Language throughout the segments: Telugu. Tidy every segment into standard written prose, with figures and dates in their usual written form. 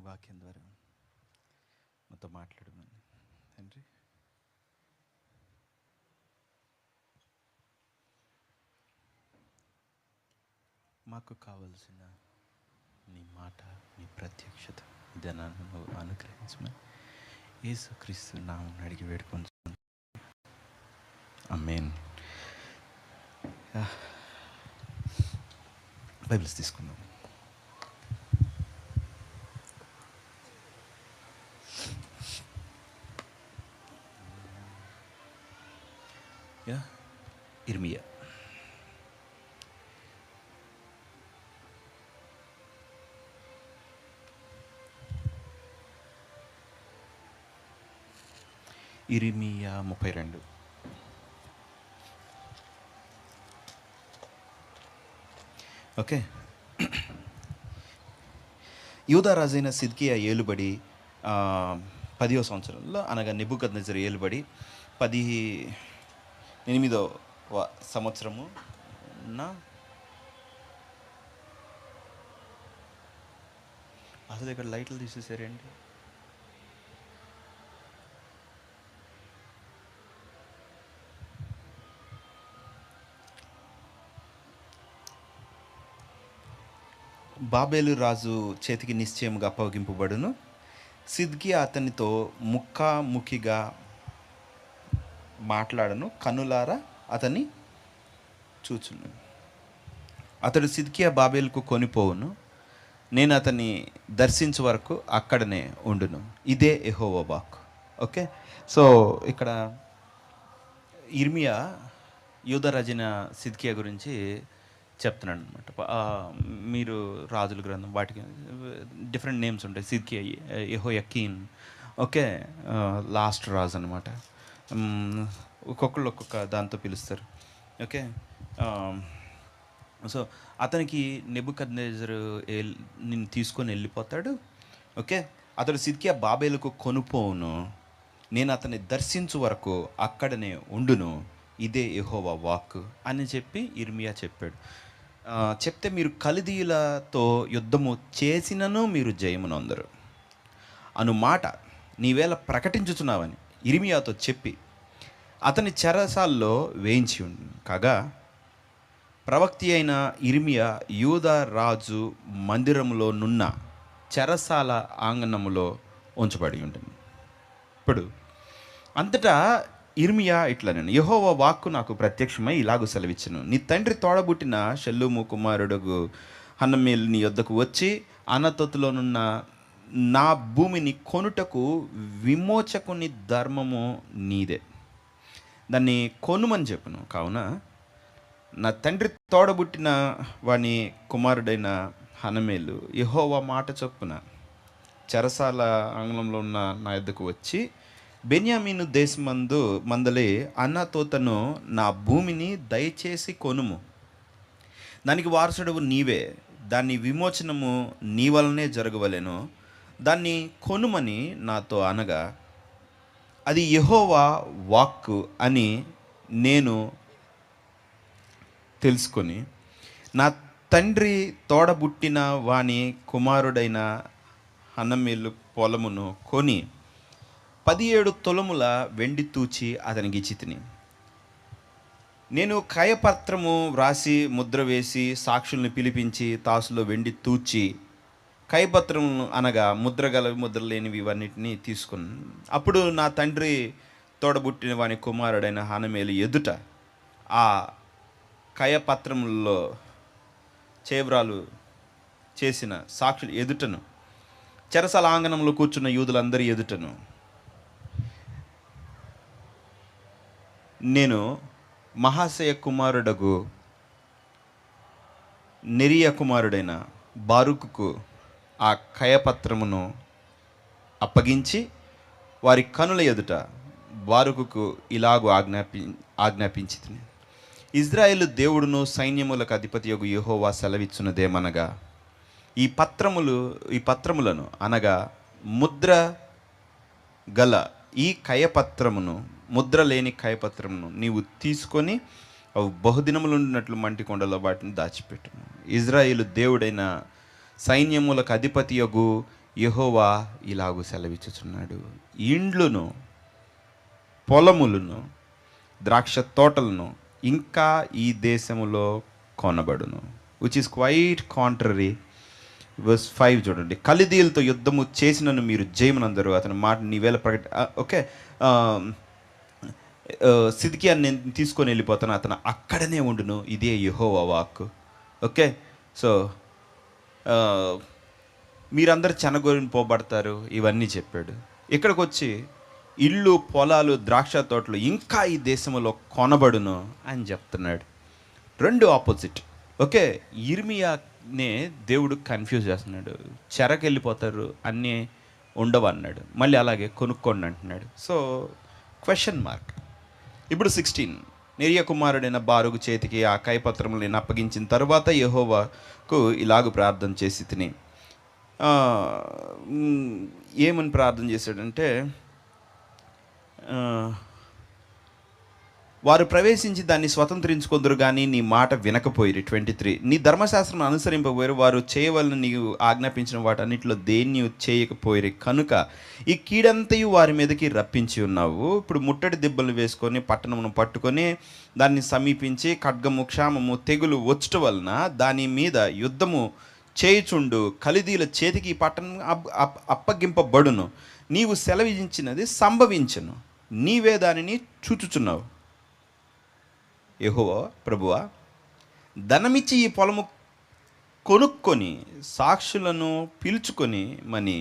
వాక్యం ద్వారా మాతో మాట్లాడమని తండ్రి. మాకు కావలసిన నీ మాట, నీ ప్రత్యక్షత ధనాన్ని నువ్వు అనుగ్రహించమని యేసుక్రీస్తు నామమున అడిగి వేడుకొని ఆమేన్. బైబిల్స్ తీసుకుందాం. ఇర్మియా ఇర్మియా 32. ఓకే. యూదా రాజైన సిద్కియా ఏలుబడి 10వ సంవత్సరంలో, అనగా నెబుకద్నెజరు ఏలుబడి 18వ సంవత్సరము అసలు ఇక్కడ లైట్లు తీసేసారండి. బాబేలు రాజు చేతికి నిశ్చయముగా అప్పగింపబడును. సిద్కియా అతనితో ముఖాముఖిగా మాట్లాడను, కనులారా అతన్ని చూచును. అతడు సిద్కియా బాబేలుకు కొనిపోవును, నేను అతన్ని దర్శించే వరకు అక్కడనే ఉండును. ఇదే యెహోవా వాక్కు. ఓకే. సో ఇక్కడ ఇర్మియా యూదా రాజైన సిద్కియా గురించి చెప్తున్నాడు అనమాట. మీరు రాజుల గ్రంథం వాటికి డిఫరెంట్ నేమ్స్ ఉంటాయి. సిద్కియా, యెహోయాకీన్, ఓకే, లాస్ట్ రాజు అనమాట. ఒక్కొక్కళ్ళు ఒక్కొక్క దాంతో పిలుస్తారు. ఓకే. సో అతనికి నెబుకద్నెజరు నిన్ను తీసుకొని వెళ్ళిపోతాడు. ఓకే. అతడు సిద్కియా బాబేలుకు కొనుపోవును, నేను అతన్ని దర్శించు వరకు అక్కడనే ఉండును. ఇదే యెహోవా వాక్కు అని చెప్పి ఇర్మియా చెప్పాడు. చెప్తే, మీరు కల్దీయులతో యుద్ధము చేసినను మీరు జయమునందరు అను మాట నీవేళ ప్రకటించుచున్నావని ఇర్మియాతో చెప్పి అతని చెరసాల్లో వేయించి ఉండు. కాగా ప్రవక్తి అయిన ఇర్మియా యూదా రాజు మందిరములో నున్న చెరసాల ఆంగణములో ఉంచబడి ఉంటుంది. ఇప్పుడు అంతటా ఇర్మియా ఇట్లనెను, యెహోవా వాక్కు నాకు ప్రత్యక్షమై ఇలాగు సెలవిచ్చును, నీ తండ్రి తోడబుట్టిన షల్లూము కుమారుడుగు హనమేలు నీ యొద్దకు వచ్చి అనాతోతులోనున్న నా భూమిని కొనుటకు విమోచకుని ధర్మము నీదే, దాన్ని కొనుమని చెప్పును. కావున నా తండ్రి తోడబుట్టిన వాని కుమారుడైన హనమేలు యెహోవా మాట చొప్పున చెరసాల ఆంగ్లంలో ఉన్న నా యొద్దకు వచ్చి బెన్యామీను దేశమందు మందలే అనాతోతను నా భూమిని దయచేసి కొనుము, దానికి వారసుడవు నీవే, దాని విమోచనము నీ వలనే జరగవలెను, దాన్ని కొనుమని నాతో అనగా, అది యెహోవా వాక్కు అని నేను తెలుసుకొని నా తండ్రి తోడబుట్టిన వాని కుమారుడైన హనమేలు పొలమును కొని 17 తులముల వెండి తూచి అతనికి ఇచ్చి తిని, నేను కయపత్రము వ్రాసి ముద్ర వేసి సాక్షుల్ని పిలిపించి తాసులో వెండి తూచి కయపత్రమును, అనగా ముద్ర గలవి ముద్ర లేనివి ఇవన్నిటిని తీసుకుని, అప్పుడు నా తండ్రి తోడబుట్టిన వాని కుమారుడైన హనమేలు ఎదుట ఆ కయపత్రములలో చేవ్రాలు చేసిన సాక్షులు ఎదుటను, చెరసాల ఆంగణంలో కూర్చున్న యూదులందరి ఎదుటను నేను మహాశయ కుమారుడగు నెరియా కుమారుడైన బారూకుకు ఆ కయపత్రమును అప్పగించి వారి కనుల ఎదుట బారూకుకు ఇలాగు ఆజ్ఞాపించి, ఇజ్రాయేలు దేవుడును సైన్యములకు అధిపతియగు యెహోవా సెలవిచ్చున్నదేమనగా, ఈ పత్రములను అనగా ముద్ర గల ఈ కయపత్రమును, ముద్ర లేని కయపత్రమును నీవు తీసుకొని అవి బహుదినములు ఉండినట్లు మంటి కొండలో వాటిని దాచిపెట్టును. ఇజ్రాయేలు దేవుడైన సైన్యములకు అధిపతియగు యెహోవా ఇలాగు సెలవిచ్చుచున్నాడు, ఇండ్లును, పొలములను, ద్రాక్ష తోటలను ఇంకా ఈ దేశములో కొనబడును. Which is quite contrary. Verse 5 చూడండి. కల్దీయులతో యుద్ధము చేసినను మీరు జయమునందరు, అతని మాట నీవేళ ఓకే. సిద్కియా నేను తీసుకొని వెళ్ళిపోతాను, అతను అక్కడనే ఉండును, ఇదే యెహోవా వాక్కు. ఓకే. సో మీరందరూ చెనగోరిని పోబడతారు, ఇవన్నీ చెప్పాడు. ఇక్కడికి వచ్చి ఇళ్ళు, పొలాలు, ద్రాక్ష తోటలు ఇంకా ఈ దేశంలో కొనబడును అని చెప్తున్నాడు. రెండు ఆపోజిట్. ఓకే. ఇర్మియానే దేవుడు కన్ఫ్యూజ్ చేస్తున్నాడు. చెరకు వెళ్ళిపోతారు, అన్నీ ఉండవు అన్నాడు. మళ్ళీ అలాగే కొనుక్కోండి అంటున్నాడు. So question mark. ఇప్పుడు 16, నెరియా కుమారుడైన బారుగు చేతికి ఆ కైపత్రములు నేను అప్పగించిన తర్వాత యెహోవాకు ఇలాగ ప్రార్థన చేసి తిని, ఏమని ప్రార్థన చేశాడంటే, వారు ప్రవేశించి దాన్ని స్వతంత్రించుకుందరు కానీ నీ మాట వినకపోయిరి. 23, నీ ధర్మశాస్త్రం అనుసరింపబోయారు, వారు చేయవలన నీవు ఆజ్ఞాపించిన వాటన్నిటిలో దేన్ని చేయకపోయిరి కనుక ఈ కీడంతయు వారి మీదకి రప్పించి ఉన్నావు. ఇప్పుడు ముట్టడి దిబ్బలు వేసుకొని పట్టణమును పట్టుకొని దాన్ని సమీపించి ఖడ్గము, క్షామము, తెగులు వచ్చట వలన దాని మీద యుద్ధము చేయుచుండు కల్దీయుల చేతికి ఈ పట్టణం అప్పగింపబడును. నీవు సెలవించినది సంభవించును, నీవే దానిని చూచుచున్నావు. యెహోవా ప్రభువా, ధనమిచ్చి ఈ పొలము కొనుక్కొని సాక్షులను పిలుచుకొని మని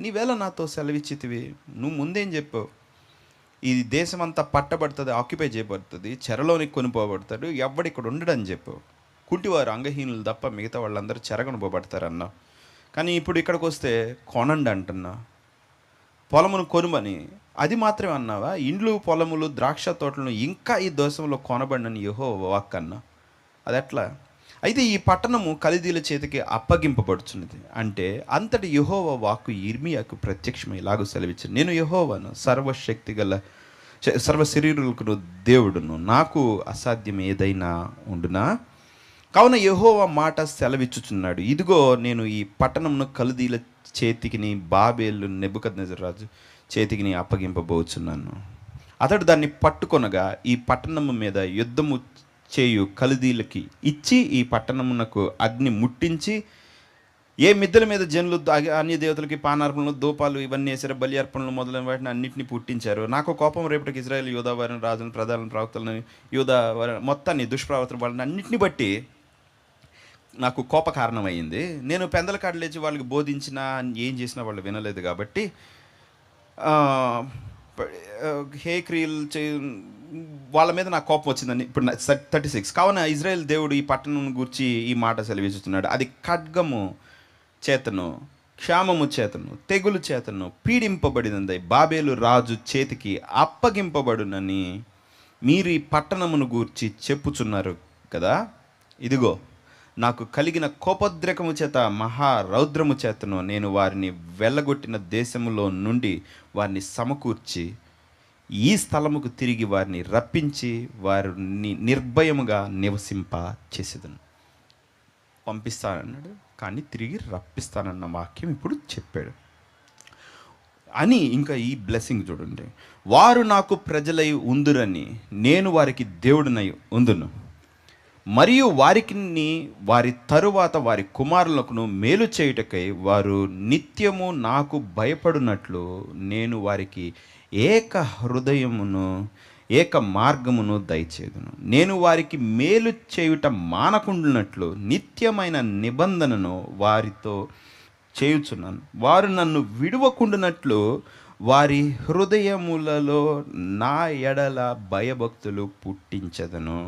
నీవేళ నాతో సెలవిచ్చితివి. నువ్వు ముందేం చెప్పావు? ఈ దేశం అంతా పట్టబడుతుంది, ఆక్యుపై చేయబడుతుంది, చెరలోనికి కొనిపోబడతాడు, ఎవడు ఇక్కడ ఉండడని చెప్పావు. కుంటివారు, అంగహీనులు తప్ప మిగతా వాళ్ళందరూ చెరగొనిపోబడతారన్నా. కానీ ఇప్పుడు ఇక్కడికి వస్తే కొనండి అంటున్నా, పొలమును కొనుమని. అది మాత్రమే అన్నావా? ఇండ్లు, పొలములు, ద్రాక్ష తోటలను ఇంకా ఈ దేశంలో కొనబడినని యెహోవా వాక్కు అన్నా. అది ఎట్లా? అయితే ఈ పట్టణము కల్దీయుల చేతికి అప్పగింపబడుచున్నది అంటే అంతటి యెహోవా వాక్కు ఇర్మియాకు ప్రత్యక్షమై ఇలాగూ సెలవిచ్చాను, నేను యెహోవాను, సర్వశక్తి గల సర్వ శరీరులకు దేవుడును, నాకు అసాధ్యం ఏదైనా ఉండునా? కావున యెహోవా మాట సెలవిచ్చుచున్నాడు, ఇదిగో నేను ఈ పట్టణమును కల్దీయుల చేతికిని, బాబేలు నెబుకద్నెజరు రాజు చేతికిని అప్పగింపబోచున్నాను. అతడు దాన్ని పట్టుకొనగా ఈ పట్టణము మీద యుద్ధము చేయు కల్దీయులకి ఇచ్చి ఈ పట్టణమునకు అగ్ని ముట్టించి ఏ మిద్దెల మీద జనులు అన్య దేవతలకి పానార్పణలు, దూపాలు ఇవన్నీ వేసారు, బలి అర్పణలు మొదలైన వాటిని అన్నింటినీ పుట్టించారు. నాకు కోపం రేపటికి ఇజ్రాయేల్ యూదా వారిని, రాజులను, ప్రధాన ప్రవక్తలను, యూదా మొత్తాన్ని దుష్ప్రవర్తన వాళ్ళని అన్నింటినీ బట్టి నాకు కోప కారణమైంది. నేను పెందల కాడ లేచి వాళ్ళకి బోధించినా ఏం చేసినా వాళ్ళు వినలేదు కాబట్టి హే క్రియలు వాళ్ళ మీద నాకు కోపం వచ్చిందని. ఇప్పుడు 36, కావున ఇజ్రాయేల్ దేవుడు ఈ పట్టణం గురించి ఈ మాట సెలవిస్తున్నాడు, అది ఖడ్గము చేతను, క్షామము చేతను, తెగులు చేతను పీడింపబడినది బాబేలు రాజు చేతికి అప్పగింపబడునని మీరు ఈ పట్టణమును గూర్చి చెప్పుచున్నారు కదా. ఇదిగో నాకు కలిగిన కోపోద్రేకము చేత, మహారౌద్రము చేతను నేను వారిని వెళ్ళగొట్టిన దేశములో నుండి వారిని సమకూర్చి ఈ స్థలముకు తిరిగి వారిని రప్పించి వారిని నిర్భయముగా నివసింప చేసేదను. పంపిస్తానన్నాడు కానీ తిరిగి రప్పిస్తానన్న వాక్యం ఇప్పుడు చెప్పాడు అని. ఇంకా ఈ బ్లెస్సింగ్ చూడండి, వారు నాకు ప్రజలై ఉందురని నేను వారికి దేవుడినై ఉందును, మరియు వారికి వారి తరువాత వారి కుమారులకును మేలు చేయుటకై వారు నిత్యము నాకు భయపడునట్లు నేను వారికి ఏక హృదయమును, ఏక మార్గమును దయచేదును. నేను వారికి మేలు చేయుట మానకుండునట్లు నిత్యమైన నిబంధనను వారితో చేయుచున్నాను. వారు నన్ను విడువకుండునట్లు వారి హృదయములలో నా ఎడల భయభక్తులు పుట్టించదను.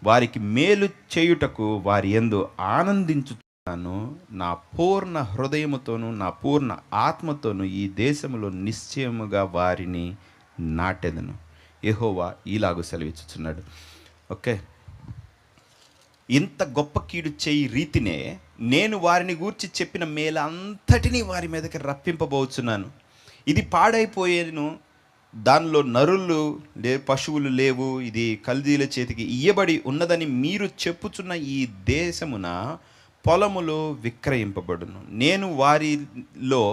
వారికి మేలు చేయుటకు వారి యందు ఆనందించుతున్నాను. నా పూర్ణ హృదయముతోను నా పూర్ణ ఆత్మతోను ఈ దేశములో నిశ్చయముగా వారిని నాటెదను. యెహోవా ఇలాగూ సెలవిచ్చుచున్నాడు. ఓకే, ఇంత గొప్ప కీడు చేయి రీతినే నేను వారిని గూర్చి చెప్పిన మేలు అంతటినీ వారి మీదకి రప్పింపబోచున్నాను. ఇది పాడైపోయేను, దానిలో నరులు పశువులు లేవు, ఇది కల్దీయుల చేతికి ఇయ్యబడి ఉన్నదని మీరు చెప్పుచున్న ఈ దేశమున పొలములు విక్రయింపబడును. నేను వారిలో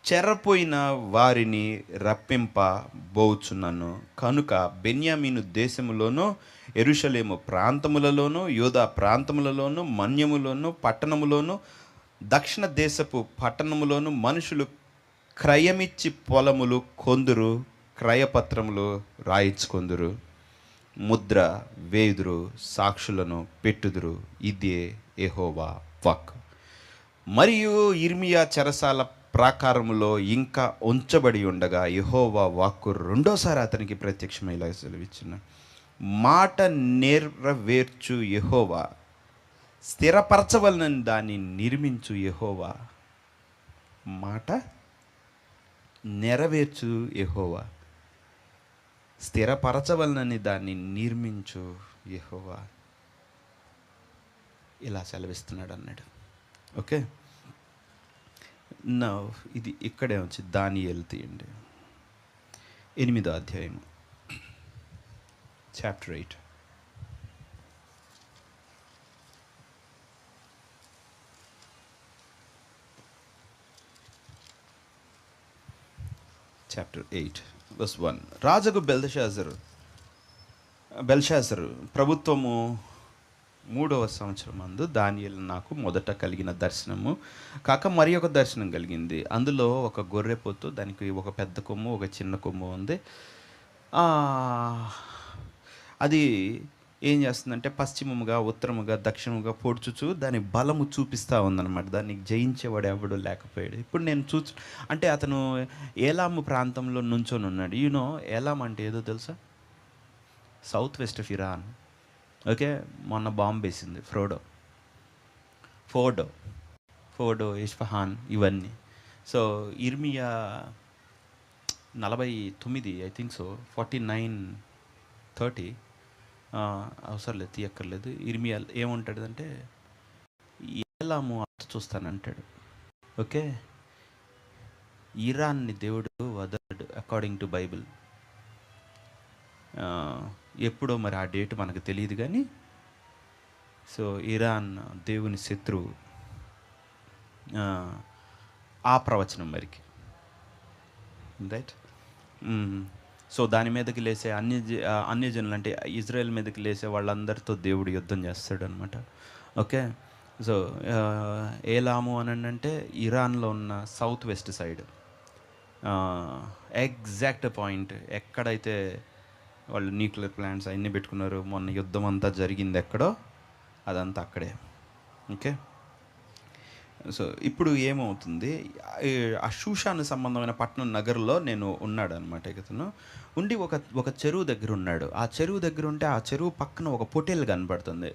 చెరపోయిన వారిని రప్పింపబోచున్నాను. కనుక బెన్యామీను దేశములోనూ యెరూషలేము ప్రాంతములలోనూ యూదా ప్రాంతములలోనూ మన్యములోనూ పట్టణములోనూ దక్షిణ దేశపు పట్టణములోనూ మనుషులు క్రయమిచ్చి పొలములు కొందురు, క్రయపత్రములు రాయించుకొందురు, ముద్ర వేయుదురు, సాక్షులను పెట్టుదురు. ఇదే యెహోవా వాక్కు. మరియు ఇర్మియా చెరసాల ప్రాకారములో ఇంకా ఉంచబడి ఉండగా యెహోవా వాక్కు రెండోసారి అతనికి ప్రత్యక్షమై ఇలా సెలవిచ్చును. మాట నెరవేర్చు యెహోవా, స్థిరపరచవలనని దాన్ని నిర్మించు యెహోవా. మాట నెరవేర్చు యెహోవా, స్థిరపరచవలనని దాన్ని నిర్మించు యెహోవా. ఇలా సెలవిస్తున్నాడు అన్నాడు. ఓకే, నా ఇది ఇక్కడే వచ్చి దానియేలు తీయండి, 8వ అధ్యాయం, చాప్టర్ 8. Chapter 8 verse 1. రాజుకు బెల్షాజరు ప్రభుత్వము 3వ సంవత్సరం అందు దానియేలు నాకు మొదట కలిగిన దర్శనము కాక మరి ఒక దర్శనం కలిగింది. అందులో ఒక గొర్రెపోతు, దానికి ఒక పెద్ద కొమ్ము ఒక చిన్న కొమ్ము ఉంది. అది ఏం చేస్తుందంటే పశ్చిమముగా ఉత్తరముగా దక్షిణముగా పొడుచుచు దాని బలము చూపిస్తూ ఉందన్నమాట. దాన్ని జయించేవాడు ఎవడు లేకపోయాడు. ఇప్పుడు నేను అంటే అతను ఏలాము ప్రాంతంలో నుంచొని ఉన్నాడు. యూనో ఏలాం అంటే ఏదో తెలుసా? South west of Iran. Okay, మొన్న బాంబు వేసింది ఫోర్డో, ఇస్ఫహాన్ ఇవన్నీ. సో ఇర్మియా 49 ఐ థింక్ సో 49:30 అవసరం లేదు, తీయక్కర్లేదు. ఇర్మియా ఏముంటాడంటే ఏలాము అంత చూస్తానంటాడు. ఓకే, ఇరాన్ని దేవుడు వదలడు అకార్డింగ్ టు బైబిల్. ఎప్పుడో మరి ఆ డేట్ మనకు తెలియదు కానీ, సో ఇరాన్ దేవుని శత్రువు. ఆ ప్రవచనం మరికి రైట్. సో దాని మీదకి లేసే అన్యజనులు అంటే ఇజ్రాయెల్ మీదకి లేసే వాళ్ళందరితో దేవుడు యుద్ధం చేస్తాడు అనమాట. ఓకే, సో ఏలాము అని అంటే ఇరాన్లో ఉన్న south west side, exact point ఎక్కడైతే వాళ్ళు న్యూక్లియర్ ప్లాంట్స్ అవన్నీ పెట్టుకున్నారు, మొన్న యుద్ధం అంతా జరిగింది ఎక్కడో అదంతా అక్కడే. ఓకే, సో ఇప్పుడు ఏమవుతుంది, ఆ షూషాను సంబంధమైన పట్టణం నగరంలో నేను ఉన్నాడు అనమాట. ఇతను ఉండి ఒక చెరువు దగ్గర ఉన్నాడు. ఆ చెరువు దగ్గర ఉంటే ఆ చెరువు పక్కన ఒక పొటేల్ కనపడుతుంది.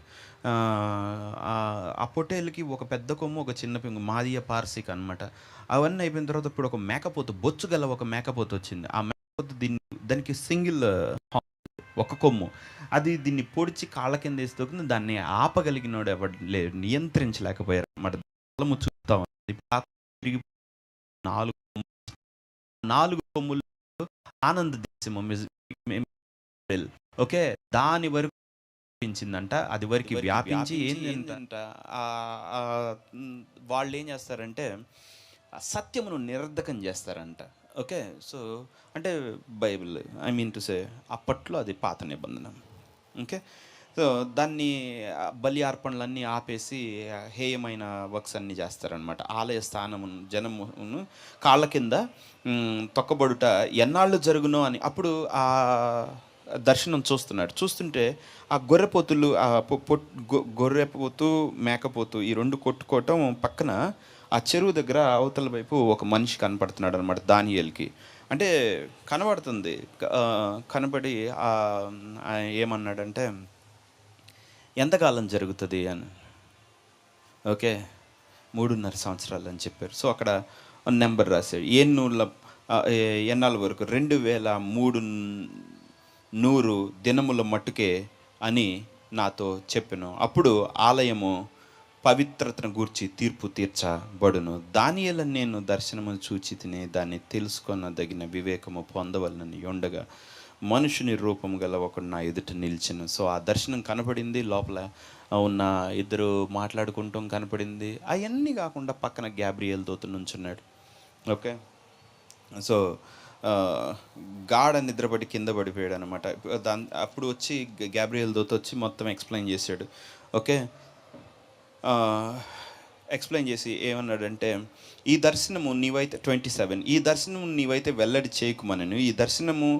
ఆ పొటేల్కి ఒక పెద్ద కొమ్ము ఒక చిన్న పెంగు మాదియ పార్సిక్ అనమాట. అవన్నీ అయిపోయిన తర్వాత ఇప్పుడు ఒక మేకపోతు, బొచ్చు గల ఒక మేకపోతు వచ్చింది. ఆ మేకపోతు దానికి సింగిల్ ఒక కొమ్ము, అది దీన్ని పొడిచి కాళ్ళ కింద వేస్తూ దాన్ని ఆపగలిగినోడు ఎవరు లేరు, నియంత్రించలేకపోయారు అన్నమాట. చూస్తా ఉంది 4 కొమ్ములు ఆనంద దేశము. ఓకే, దాని వరకు వ్యాపించిందంట. అది వరకు వ్యాపించి ఏంటంట, వాళ్ళు ఏం చేస్తారంటే సత్యమును నిరర్ధకం చేస్తారంట. ఓకే, సో అంటే Bible I mean to say అప్పట్లో అది పాత నిబంధన. ఓకే, సో దాన్ని బలి అర్పణలన్నీ ఆపేసి హేయమైన వర్క్స్ అన్నీ చేస్తారనమాట. ఆలయ స్థానమును జనమును కాళ్ళ కింద తొక్కబడుట ఎన్నాళ్ళు జరుగునో అని. అప్పుడు ఆ దర్శనం చూస్తుంటే ఆ గొర్రెపోతులు, గొర్రెపోతు మేకపోతు ఈ రెండు కొట్టుకోవటం పక్కన ఆ చెరువు దగ్గర అవతల వైపు ఒక మనిషి కనపడుతున్నాడు అనమాట దానియేలుకి. అంటే కనబడుతుంది, కనబడి ఏమన్నాడంటే ఎంతకాలం జరుగుతుంది అని. ఓకే, 3.5 సంవత్సరాలు అని చెప్పారు. సో అక్కడ నెంబర్ రాశాడు, ఎన్నాళ్ళ వరకు 2300 దినముల మట్టుకే అని నాతో చెప్పెను. అప్పుడు ఆలయము పవిత్రతను గూర్చి తీర్పు తీర్చబడును. దానియేలను నేను దర్శనము చూచి తిని దాన్ని తెలుసుకొనదగిన వివేకము పొందవలనని ఉండగా మనుషుని రూపం గల ఒకడు నా ఎదుట నిలిచెను. సో ఆ దర్శనం కనపడింది, లోపల ఉన్న ఇద్దరు మాట్లాడుకుంటాం కనపడింది. అవన్నీ కాకుండా పక్కన గ్యాబ్రియల్ దూత నుంచున్నాడు. ఓకే, సో గాఢ నిద్రపడి కింద పడిపోయాడు అనమాట. అప్పుడు వచ్చి గ్యాబ్రియల్ దూత వచ్చి మొత్తం ఎక్స్ప్లెయిన్ చేశాడు. ఓకే, ఎక్స్ప్లెయిన్ చేసి ఏమన్నాడంటే, ఈ దర్శనము నీవైతే 27, ఈ దర్శనము నీవైతే వెల్లడి చేయకుమనను, ఈ దర్శనము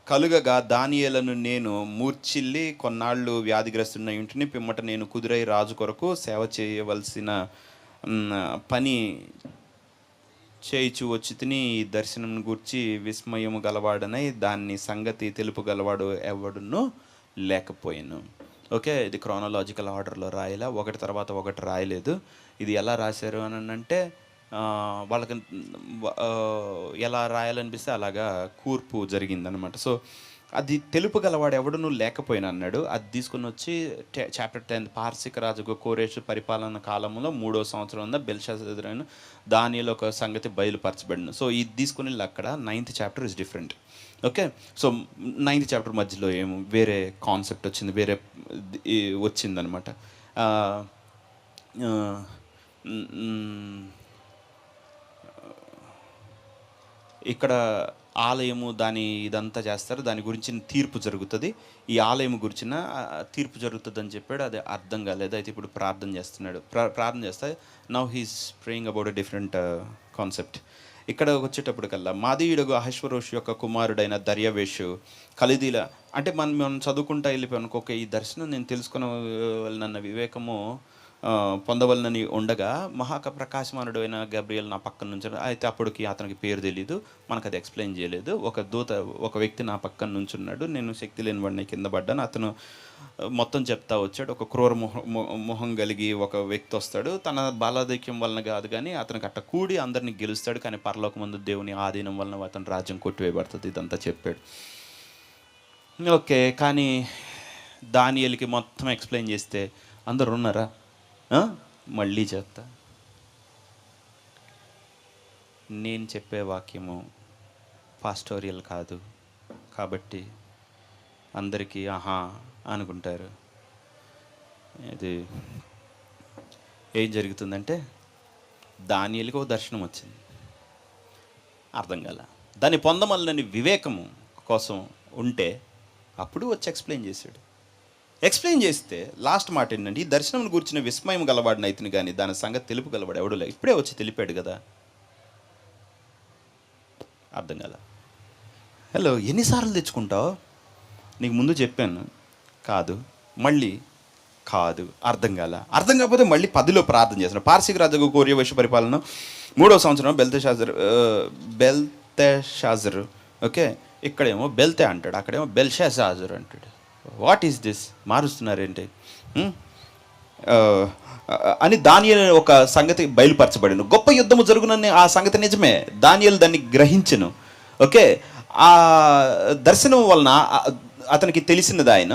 కలుగగా దానియేలును నేను మూర్ఛిల్లి కొన్నాళ్ళు వ్యాధిగ్రస్తున్న ఇంటిని పిమ్మట నేను కుదురై రాజు కొరకు సేవ చేయవలసిన పని చేయిచు వచ్చి తిని ఈ దర్శనం గూర్చి విస్మయము గలవాడనై దాన్ని సంగతి తెలుపు గలవాడు ఎవడునో లేకపోయాను. ఓకే, ఇది క్రోనాలజికల్ ఆర్డర్లో రాయలా, ఒకటి తర్వాత ఒకటి రాయలేదు. ఇది ఎలా రాశారు అని అంటే వాళ్ళకి ఎలా రాయాలనిపిస్తే అలాగా కూర్పు జరిగిందనమాట. సో అది తెలుపు గలవాడు ఎవడునూ లేకపోయినా అన్నాడు. అది తీసుకుని వచ్చి చాప్టర్ 10 పార్సిక రాజు కోరేషు పరిపాలన కాలంలో 3వ సంవత్సరం బెల్షాజరు దానిలో ఒక సంగతి బయలుపరచబడిన. సో ఇది తీసుకుని అక్కడ 9th chapter is different. Okay, so 9th chapter మధ్యలో ఏమో వేరే కాన్సెప్ట్ వచ్చింది, వేరే వచ్చిందనమాట. ఇక్కడ ఆలయము దాని ఇదంతా చేస్తారు, దాని గురించిన తీర్పు జరుగుతుంది. ఈ ఆలయం గురించిన తీర్పు జరుగుతుంది అని చెప్పాడు. అది అర్థం కాలేదు. అయితే ఇప్పుడు ప్రార్థన చేస్తున్నాడు. ప్రార్థన చేస్తే now he's praying about a different concept. ఇక్కడ వచ్చేటప్పటికల్లా మాదీయుడు అహశ్వరోషు యొక్క కుమారుడైన దర్యావేషు కలిదీల అంటే మనం చదువుకుంటా వెళ్ళిపోయి అనుకోక ఈ దర్శనం నేను తెలుసుకున్న వివేకము పొందవలనని ఉండగా ప్రకాశమానుడు అయిన గబ్రియల్ నా పక్కన నుంచి, అయితే అప్పటికి అతనికి పేరు తెలీదు, మనకు అది ఎక్స్ప్లెయిన్ చేయలేదు. ఒక వ్యక్తి నా పక్కన నుంచున్నాడు, నేను శక్తి లేని వాడిని కింద పడ్డాను, అతను మొత్తం చెప్తా వచ్చాడు. ఒక క్రూర మొహం కలిగి ఒక వ్యక్తి వస్తాడు, తన బాలాధిక్యం వలన కాదు కానీ అతనికి అట్ట కూడి అందరినీ గెలుస్తాడు, కానీ పరలోకమందు దేవుని ఆధీనం వలన అతని రాజ్యం కొట్టివేయబడుతుంది. ఇదంతా చెప్పాడు. ఓకే, కానీ దానియేలుకి మొత్తం ఎక్స్ప్లెయిన్ చేస్తే అందరు ఉన్నారా? మళ్ళీ చెప్తా, నేను చెప్పే వాక్యము పాస్టోరియల్ కాదు కాబట్టి అందరికీ ఆహా అనుకుంటారు. ఇది ఏం జరుగుతుందంటే దానియేలుకి ఒక దర్శనం వచ్చింది, అర్థం కాల. దాన్ని పొందమల్లని వివేకము కోసం ఉంటే అప్పుడు వచ్చి ఎక్స్ప్లెయిన్ చేశాడు. ఎక్స్ప్లెయిన్ చేస్తే లాస్ట్ మాట ఏంటంటే, ఈ దర్శనం గురించిన విస్మయం గలవాడిని అయితేనే కానీ దాని సంగతి తెలుపు గలవాడు ఎవడు లేదు. ఇప్పుడే వచ్చి తెలిపాడు కదా, అర్థం కాల. హలో, ఎన్నిసార్లు తెచ్చుకుంటావు? నీకు ముందు చెప్పాను కాదు, మళ్ళీ కాదు, అర్థం కాల. అర్థం కాకపోతే మళ్ళీ 10లో ప్రార్థన చేస్తున్నాడు. పార్సిక రాజు కోరేషు పరిపాలన 3వ సంవత్సరం బెల్తెషాజరు. ఓకే, ఇక్కడేమో బెల్తే అంటాడు, అక్కడేమో బెల్షాజరు అంటాడు. What is this? మారుస్తున్నారేంటి అని దానియేలు ఒక సంగతి బయలుపరచబడిను. గొప్ప యుద్ధము జరుగునని ఆ సంగతి నిజమే, దానియేలు దాన్ని గ్రహించను. ఓకే, ఆ దర్శనం వలన అతనికి తెలిసినది ఆయన.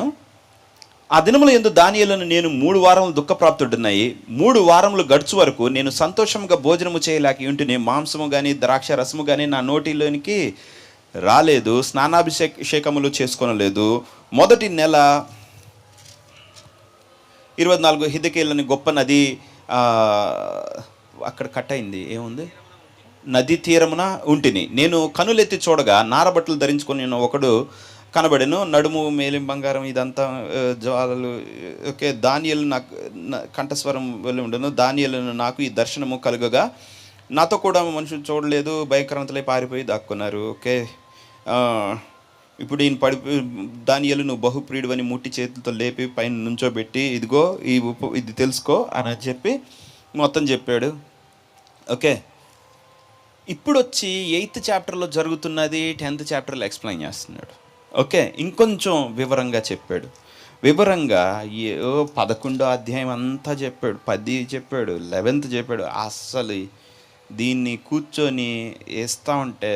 ఆ దినముల యందు దానియేలును నేను 3 వారములు దుఃఖప్రాప్తుడున్నాయి, 3 వారములు గడుచు వరకు నేను సంతోషంగా భోజనము చేయలేక ఉంటుని, మాంసము కానీ ద్రాక్ష రసము కానీ నా నోటిలోనికి రాలేదు, స్నానాభిషేకములు చేసుకోనలేదు. మొదటి నెల 24 హిదకేలని గొప్ప నది అక్కడ కట్ అయింది, ఏముంది, నది తీరమున ఉంటిని. నేను కనులెత్తి చూడగా నారబట్టలు ధరించుకొని ఒకడు కనబడెను, నడుము మేలిం బంగారం ఇదంతా జ్వాలలు. ఓకే, దానియేలు నాకు కంఠస్వరం వెళ్ళి ఉండను. దానియేలును నాకు ఈ దర్శనము కలుగగా నాతో కూడా మనుషులు చూడలేదు, భయంకరంతలై పారిపోయి దాక్కున్నారు. ఓకే, ఇప్పుడు ఈయన దానియేలు నువ్వు బహుప్రియుడివని ముట్టి చేతులతో లేపి పైన నుంచోబెట్టి ఇదిగో ఇది తెలుసుకో అని చెప్పి మొత్తం చెప్పాడు. ఓకే, ఇప్పుడు వచ్చి 8th చాప్టర్లో జరుగుతున్నది 10th చాప్టర్లో ఎక్స్ప్లెయిన్ చేస్తున్నాడు. ఓకే, ఇంకొంచెం వివరంగా చెప్పాడు. వివరంగా 11వ అధ్యాయం అంతా చెప్పాడు, 10 చెప్పాడు, 11th చెప్పాడు. అస్సలు దీన్ని కూర్చొని వేస్తూ ఉంటే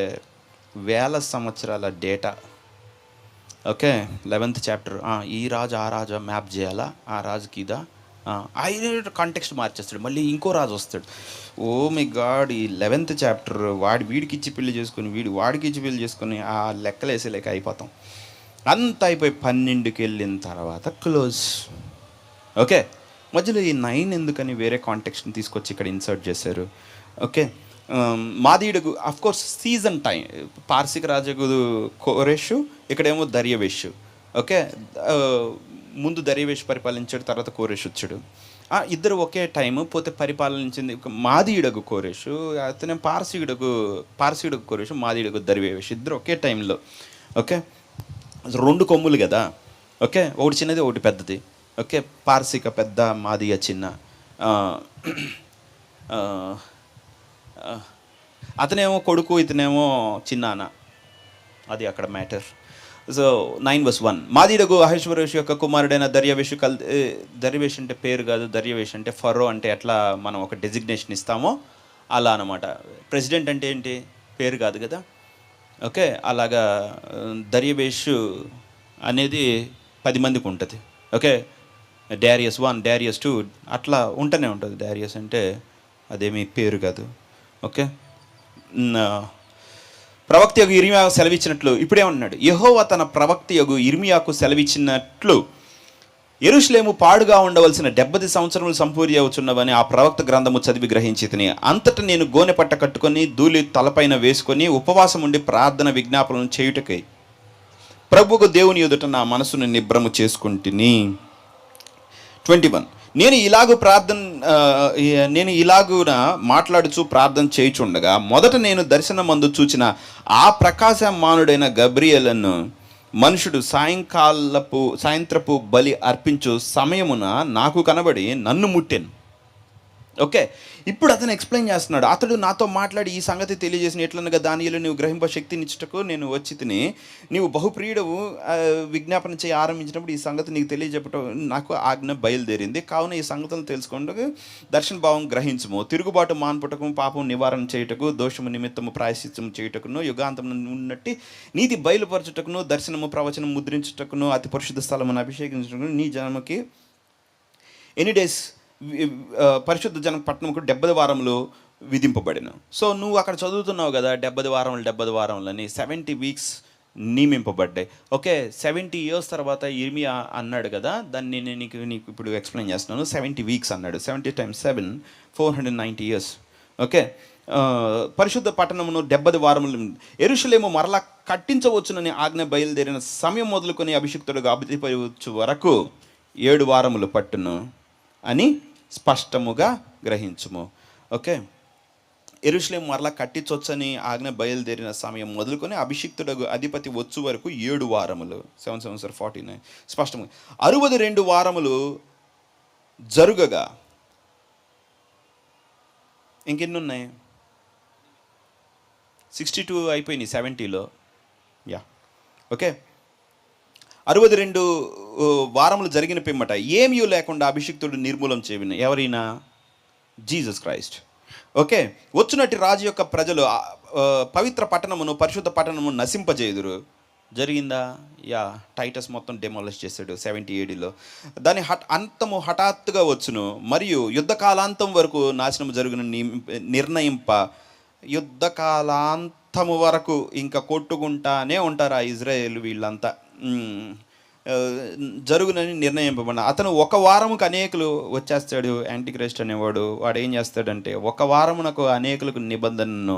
1000 సంవత్సరాల డేటా. ఓకే, 11th చాప్టర్, ఈ రాజు ఆ రాజు మ్యాప్ చేయాలా, ఆ రాజుకి ఇదా, ఆయన కాంటెక్స్ట్ మార్చేస్తాడు, మళ్ళీ ఇంకో రాజు వస్తాడు. ఓ మై గాడ్, ఈ 11th చాప్టర్ వీడికి ఇచ్చి పెళ్లి చేసుకొని వాడికి ఇచ్చి పెళ్లి చేసుకొని ఆ లెక్కలు వేసేలేక అయిపోతాం. అంత అయిపోయి 12కి వెళ్ళిన తర్వాత క్లోజ్. ఓకే, మధ్యలో ఈ 9 ఎందుకని వేరే కాంటెక్స్ట్ని తీసుకొచ్చి ఇక్కడ ఇన్సర్ట్ చేశారు. ఓకే, మాదీయుడుగు కోర్స్ సీజన్ టైం, పార్సిక రాజగు కోరెషు, ఇక్కడేమో దర్యవేషు. ఓకే, ముందు దర్యవేష్ పరిపాలించాడు, తర్వాత కోరేష్ వచ్చాడు. ఇద్దరు ఒకే టైము పోతే పరిపాలించింది మాదీయుడగు కోరేషు, అతనే పార్సీయుడగు కోరేషు, మాదీయుడగు దర్యవేష్, ఇద్దరు ఒకే టైంలో. ఓకే, 2 కొమ్ములు కదా. ఓకే, ఒకటి చిన్నది ఒకటి పెద్దది. ఓకే, పార్సిక పెద్ద, మాదీయ చిన్న. అతనేమో కొడుకు, ఇతనేమో చిన్నాన్న. అది అక్కడ మ్యాటర్. సో 9:1, మాదీయుడగు అహష్వేరోషు యొక్క కుమారుడైన దర్యావేషు దర్యావేష్ అంటే పేరు కాదు, దర్యావేష్ అంటే ఫరో అంటే ఎట్లా మనం ఒక డెసిగ్నేషన్ ఇస్తామో అలా అనమాట. ప్రెసిడెంట్ అంటే ఏంటి, పేరు కాదు కదా. ఓకే, అలాగా దర్యావేషు అనేది 10 మందికి ఉంటుంది. ఓకే, డారియస్ 1, డారియస్ 2 అట్లా ఉంటూనే ఉంటుంది. డారియస్ అంటే అదేమీ పేరు కాదు. ఓకే, ప్రవక్త యగు ఇర్మియాకు సెలవిచ్చినట్లు ఇప్పుడేమన్నాడు, యెహోవా తన ప్రవక్త యగు ఇర్మియాకు సెలవిచ్చినట్లు యెరూషలేము పాడుగా ఉండవలసిన 70 సంవత్సరములు సంపూర్తి అవుతున్నవని ఆ ప్రవక్త గ్రంథము చదివి గ్రహించి తిని, అంతటా నేను గోనె పట్ట కట్టుకొని ధూళి తలపైన వేసుకొని ఉపవాసం ఉండి ప్రార్థన విజ్ఞాపనలు చేయుటకై ప్రభువుకు దేవుని ఎదుట నా మనసును నిబ్రము చేసుకుంటుని. 21, నేను ఇలాగున మాట్లాడుచు ప్రార్థన చేయుచుండగా మొదట నేను దర్శనమందు చూచిన ఆ ప్రకాశమానుడైన గబ్రియేలును మనుషుడు సాయంత్రపు బలి అర్పించు సమయమున నాకు కనబడి నన్ను ముట్టెను. ఓకే, ఇప్పుడు అతను ఎక్స్ప్లెయిన్ చేస్తున్నాడు. అతడు నాతో మాట్లాడి ఈ సంగతి తెలియజేసిన, ఎట్లనగా దానియేలు నీవు గ్రహింప శక్తినిచ్చుటకు నేను వచ్చి తిని, నీవు బహుప్రియుడవు విజ్ఞాపన చేయి ఆరంభించినప్పుడు ఈ సంగతి నీకు తెలియజెప్పటం నాకు ఆజ్ఞ బయలుదేరింది. కావున ఈ సంగతులను తెలుసుకుంటూ దర్శన భావం గ్రహించము, తిరుగుబాటు మాన్పుటకు, పాపం నివారణ చేయుటకు, దోషము నిమిత్తము ప్రాయశ్చిత్తము చేయుటకును, యుగాంతం ఉన్నట్టి నీతి బయలుపరచుటకును, దర్శనము ప్రవచనం ముద్రించుటకును, అతి పరిశుద్ధ స్థలమును అభిషేకించుటకును నీ జనముకి ఎనీ డేస్ పరిశుద్ధ జన పట్టణంకు 70 వారములు విధింపబడిన. సో నువ్వు అక్కడ చదువుతున్నావు కదా, 70 వారములు అని 70 వీక్స్ నియమింపబడ్డాయి. ఓకే, 70 years తర్వాత ఇర్మియా అన్నాడు కదా, దాన్ని నేను నీకు ఇప్పుడు ఎక్స్ప్లెయిన్ చేస్తున్నాను. 70 వీక్స్ అన్నాడు. 70 × 7 490 years. ఓకే, పరిశుద్ధ పట్టణమును 70 వారములు యెరూషలేము మరలా కట్టించవచ్చునని ఆజ్ఞ బయలుదేరిన సమయం మొదలుకొని అభిషిక్తుడుగా అభివృద్ధి వరకు 7 వారములు పట్టును అని స్పష్టముగా గ్రహించుము. ఓకే, యెరూషలేము మరలా కట్టించవచ్చని ఆజ్ఞ బయలుదేరిన సమయం మొదలుకొని అభిషిక్తుడు అధిపతి వచ్చు వరకు 7 వారములు 7 7 49 స్పష్టంగా 62 వారములు జరుగగా ఇంకెన్ని ఉన్నాయి, 62 అయిపోయినాయి 70లో. యా, ఓకే, 62 వారములు జరిగిన పిమ్మట ఏమీ లేకుండా అభిషిక్తుడు నిర్మూలం చేయను. ఎవరైనా జీసస్ క్రైస్ట్. ఓకే, వచ్చినట్టు రాజు యొక్క ప్రజలు పవిత్ర పట్టణమును పరిశుద్ధ పట్టణమును నశింపజేయుదురు. జరిగిందా? యా, టైటస్ మొత్తం డెమాలిష్ చేశాడు 70 ADలో. దాని అంతము హఠాత్తుగా వచ్చును మరియు యుద్ధకాలాంతం వరకు నాశనం జరుగును నిర్ణయింప. యుద్ధకాలాంతము వరకు ఇంకా కొట్టుకుంటానే ఉంటారు ఆ ఇజ్రాయేల్ వీళ్ళంతా. జరుగునని నిర్ణయింపబడిన అతను 1 వారముకు అనేకులు వచ్చేస్తాడు. యాంటీక్రైస్ట్ అనేవాడు, వాడు ఏం చేస్తాడంటే 1 వారమునకు అనేకులకు నిబంధనను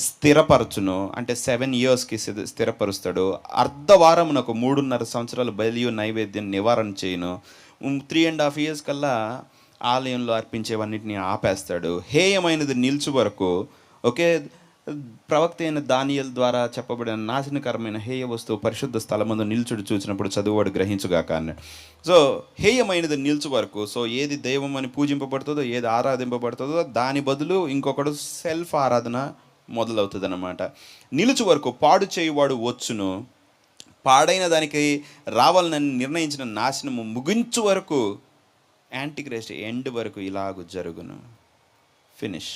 స్థిరపరచును, అంటే 7 yearsకి స్థిరపరుస్తాడు. అర్ధవారమునకు 3.5 సంవత్సరాలు బలియు నైవేద్యం నివారణ చేయను. 3.5 years కల్లా ఆలయంలో అర్పించేవన్నిటిని ఆపేస్తాడు. హేయమైనది నిల్చు వరకు. ఓకే, ప్రవక్త అయిన దానియేలు ద్వారా చెప్పబడిన నాశనకరమైన హేయ వస్తువు పరిశుద్ధ స్థలమందు నిల్చుడు చూసినప్పుడు చదువువాడు గ్రహించుగాక అన్నాడు. సో హేయమైనది నిల్చు వరకు. సో ఏది దైవం అని పూజింపబడుతుందో, ఏది ఆరాధింపబడుతుందో దాని బదులు ఇంకొకడు సెల్ఫ్ ఆరాధన మొదలవుతుంది అన్నమాట. నిలుచు వరకు పాడు చేయువాడు వచ్చును, పాడైన దానికి రావాలని నిర్ణయించిన నాశనము ముగించు వరకు, యాంటీక్రైస్ట్ ఎండ్ వరకు ఇలాగ జరుగును. Finish.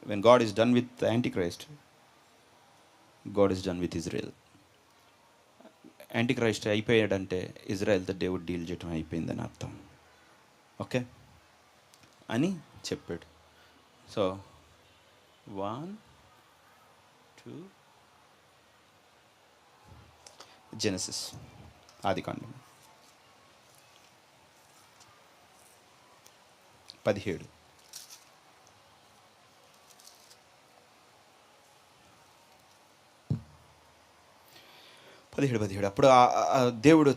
When God is done with the Antichrist, God is done with Israel. Antichrist అయిపోయాడంటే ఇజ్రాయెల్తో దేవుడు డీల్ చేయడం అయిపోయిందని అర్థం. ఓకే అని చెప్పాడు. సో 1 2 జెనసిస్, ఆదికాండం 17. అప్పుడు దేవుడు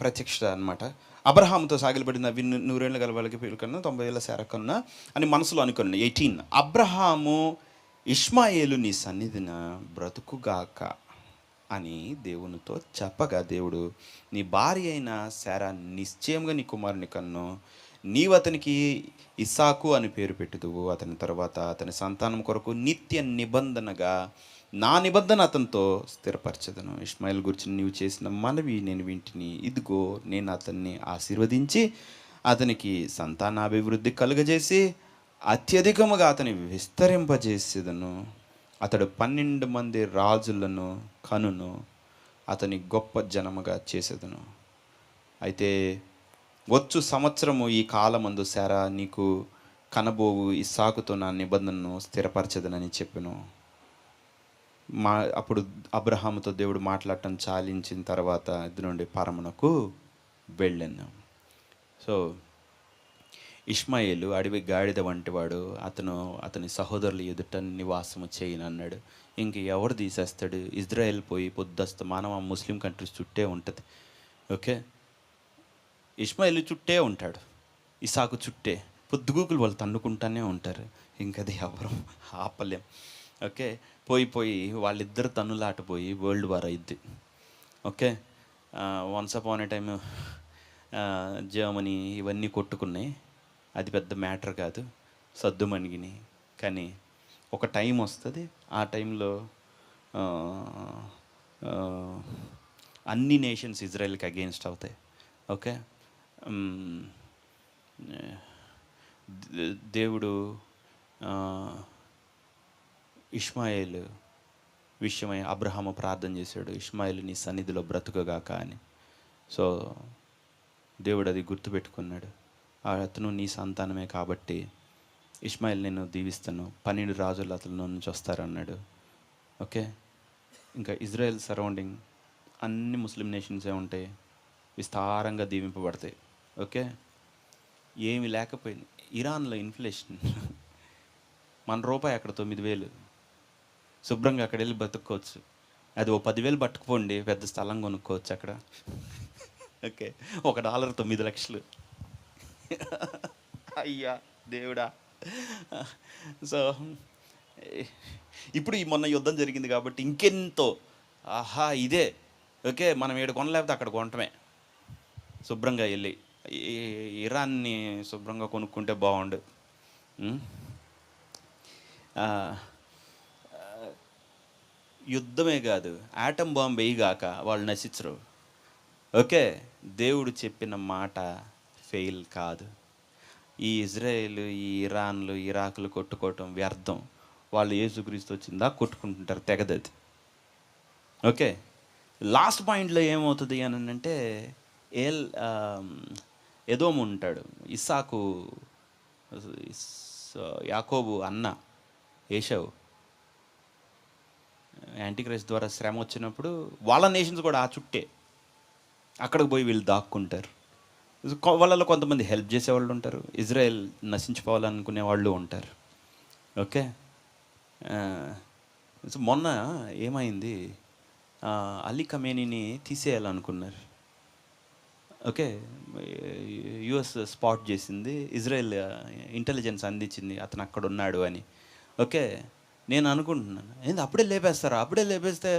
ప్రత్యక్షత అనమాట. అబ్రహాముతో సాగిలబడిన అవి 100 ఏళ్ళ గల వాళ్ళకి పిల్లకన్నా 90 ఏళ్ళ శార కన్నా అని మనసులో అనుకున్నాను. 18 అబ్రహాము ఇష్మాయేలు నీ సన్నిధిన బ్రతుకుగాక అని దేవునితో చెప్పగా, దేవుడు నీ భార్య అయిన శారా నిశ్చయంగా నీ కుమారుని కన్ను, నీవు అతనికి ఇస్సాకు అని పేరు పెట్టుదువు, అతని తర్వాత అతని సంతానం కొరకు నిత్య నిబంధనగా నా నిబంధన అతనితో స్థిరపరచదను. ఇష్మాయిల్ గురించి నీవు చేసిన మనవి నేను వింటిని, ఇదిగో నేను అతన్ని ఆశీర్వదించి అతనికి సంతానాభివృద్ధి కలుగజేసి అత్యధికముగా అతని విస్తరింపజేసేదను. అతడు 12 మంది రాజులను కనును, అతని గొప్ప జనముగా చేసేదను. అయితే వచ్చు సంవత్సరము ఈ కాలమందు శారా నీకు కనబోవు ఇస్సాకుతో నా నిబంధనను స్థిరపరచదనని చెప్పెను. అప్పుడు అబ్రహాముతో దేవుడు మాట్లాడటం చాలించిన తర్వాత ఇద్దరు నుండి పరమునకు వెళ్ళాను. సో ఇష్మాయేలు అడవి గాడిద వంటివాడు, అతని సహోదరులు ఎదుట నివాసము చేయను అన్నాడు. ఇంక ఎవరు తీసేస్తాడు? ఇజ్రాయెల్ పోయి పొద్దుస్తమానం ఆ ముస్లిం కంట్రీస్ చుట్టే ఉంటుంది. ఓకే, ఇష్మాయేలు చుట్టే ఉంటాడు, ఇసాకు చుట్టే, పొద్దుగూకులు వాళ్ళు తన్నుకుంటానే ఉంటారు. ఇంకది ఎవరు ఆపలేం. ఓకే, పోయి వాళ్ళిద్దరు తన్నులాటపోయి వరల్డ్ వార్ అయింది. ఓకే, వన్స్ అపాన్ ఏ టైమ్ జర్మనీ ఇవన్నీ కొట్టుకున్నాయి. అది పెద్ద మ్యాటర్ కాదు, సద్దుమణిగిని. కానీ ఒక టైం వస్తుంది, ఆ టైంలో అన్ని నేషన్స్ ఇజ్రాయెల్కి అగెయిన్స్ట్ అవుతాయి. ఓకే, దేవుడు ఇష్మాయేలు విషయమై అబ్రహాము ప్రార్థన చేశాడు, ఇష్మాయేలు నీ సన్నిధిలో బ్రతుకగాక అని. సో దేవుడు అది గుర్తుపెట్టుకున్నాడు. అతను నీ సంతానమే కాబట్టి ఇష్మాయేల్ నేను దీవిస్తాను, 12 రాజులు అతను నుంచి వస్తారన్నాడు. ఓకే, ఇంకా ఇజ్రాయెల్ సరౌండింగ్ అన్ని ముస్లిం నేషన్సే ఉంటాయి, విస్తారంగా దీవింపబడతాయి. ఓకే, ఏమి లేకపోయింది. ఇరాన్లో ఇన్ఫ్లేషన్, మన రూపాయి అక్కడ 9,000, శుభ్రంగా అక్కడ వెళ్ళి బతుక్కోవచ్చు. అది ఓ 10,000 పట్టుకుపోండి, పెద్ద స్థలం కొనుక్కోవచ్చు అక్కడ. ఓకే, $1 9 లక్షలు. అయ్యా దేవుడా. సో ఇప్పుడు ఈ మొన్న యుద్ధం జరిగింది కాబట్టి ఇంకెంతో ఇదే. ఓకే, మనం ఏడు కొనలేకపోతే అక్కడ కొనటమే, శుభ్రంగా వెళ్ళి ఇరాన్ని శుభ్రంగా కొనుక్కుంటే బాగుండు. యుద్ధమే కాదు, ఆటం బాంబు వేయగాక వాళ్ళు నశించరు. ఓకే, దేవుడు చెప్పిన మాట ఫెయిల్ కాదు. ఈ ఇజ్రాయేల్, ఈ ఇరాన్లు, ఇరాకులు కొట్టుకోవటం వ్యర్థం. వాళ్ళు యేసుక్రీస్తు వచ్చిందా కొట్టుకుంటుంటారు, తెగదది. ఓకే, లాస్ట్ పాయింట్లో ఏమవుతుంది అని అంటే, ఎదోము ఉంటాడు, ఇస్సాకు యాకోబు అన్న ఏశావు, యాంటీక్రైస్ట్ ద్వారా శ్రమ వచ్చినప్పుడు వాళ్ళ నేషన్స్ కూడా ఆ చుట్టే, అక్కడికి పోయి వీళ్ళు దాక్కుంటారు. వాళ్ళలో కొంతమంది హెల్ప్ చేసేవాళ్ళు ఉంటారు, ఇజ్రాయెల్ నశించిపోవాలనుకునే వాళ్ళు ఉంటారు. ఓకే, మొన్న ఏమైంది, అలీ ఖమేనీని తీసేయాలనుకున్నారు. ఓకే, యుఎస్ స్పాట్ చేసింది, ఇజ్రాయెల్ ఇంటెలిజెన్స్ అందించింది అతను అక్కడ ఉన్నాడు అని. ఓకే, నేను అనుకుంటున్నాను ఏంది అప్పుడే లేపేస్తారా, అప్పుడే లేపేస్తే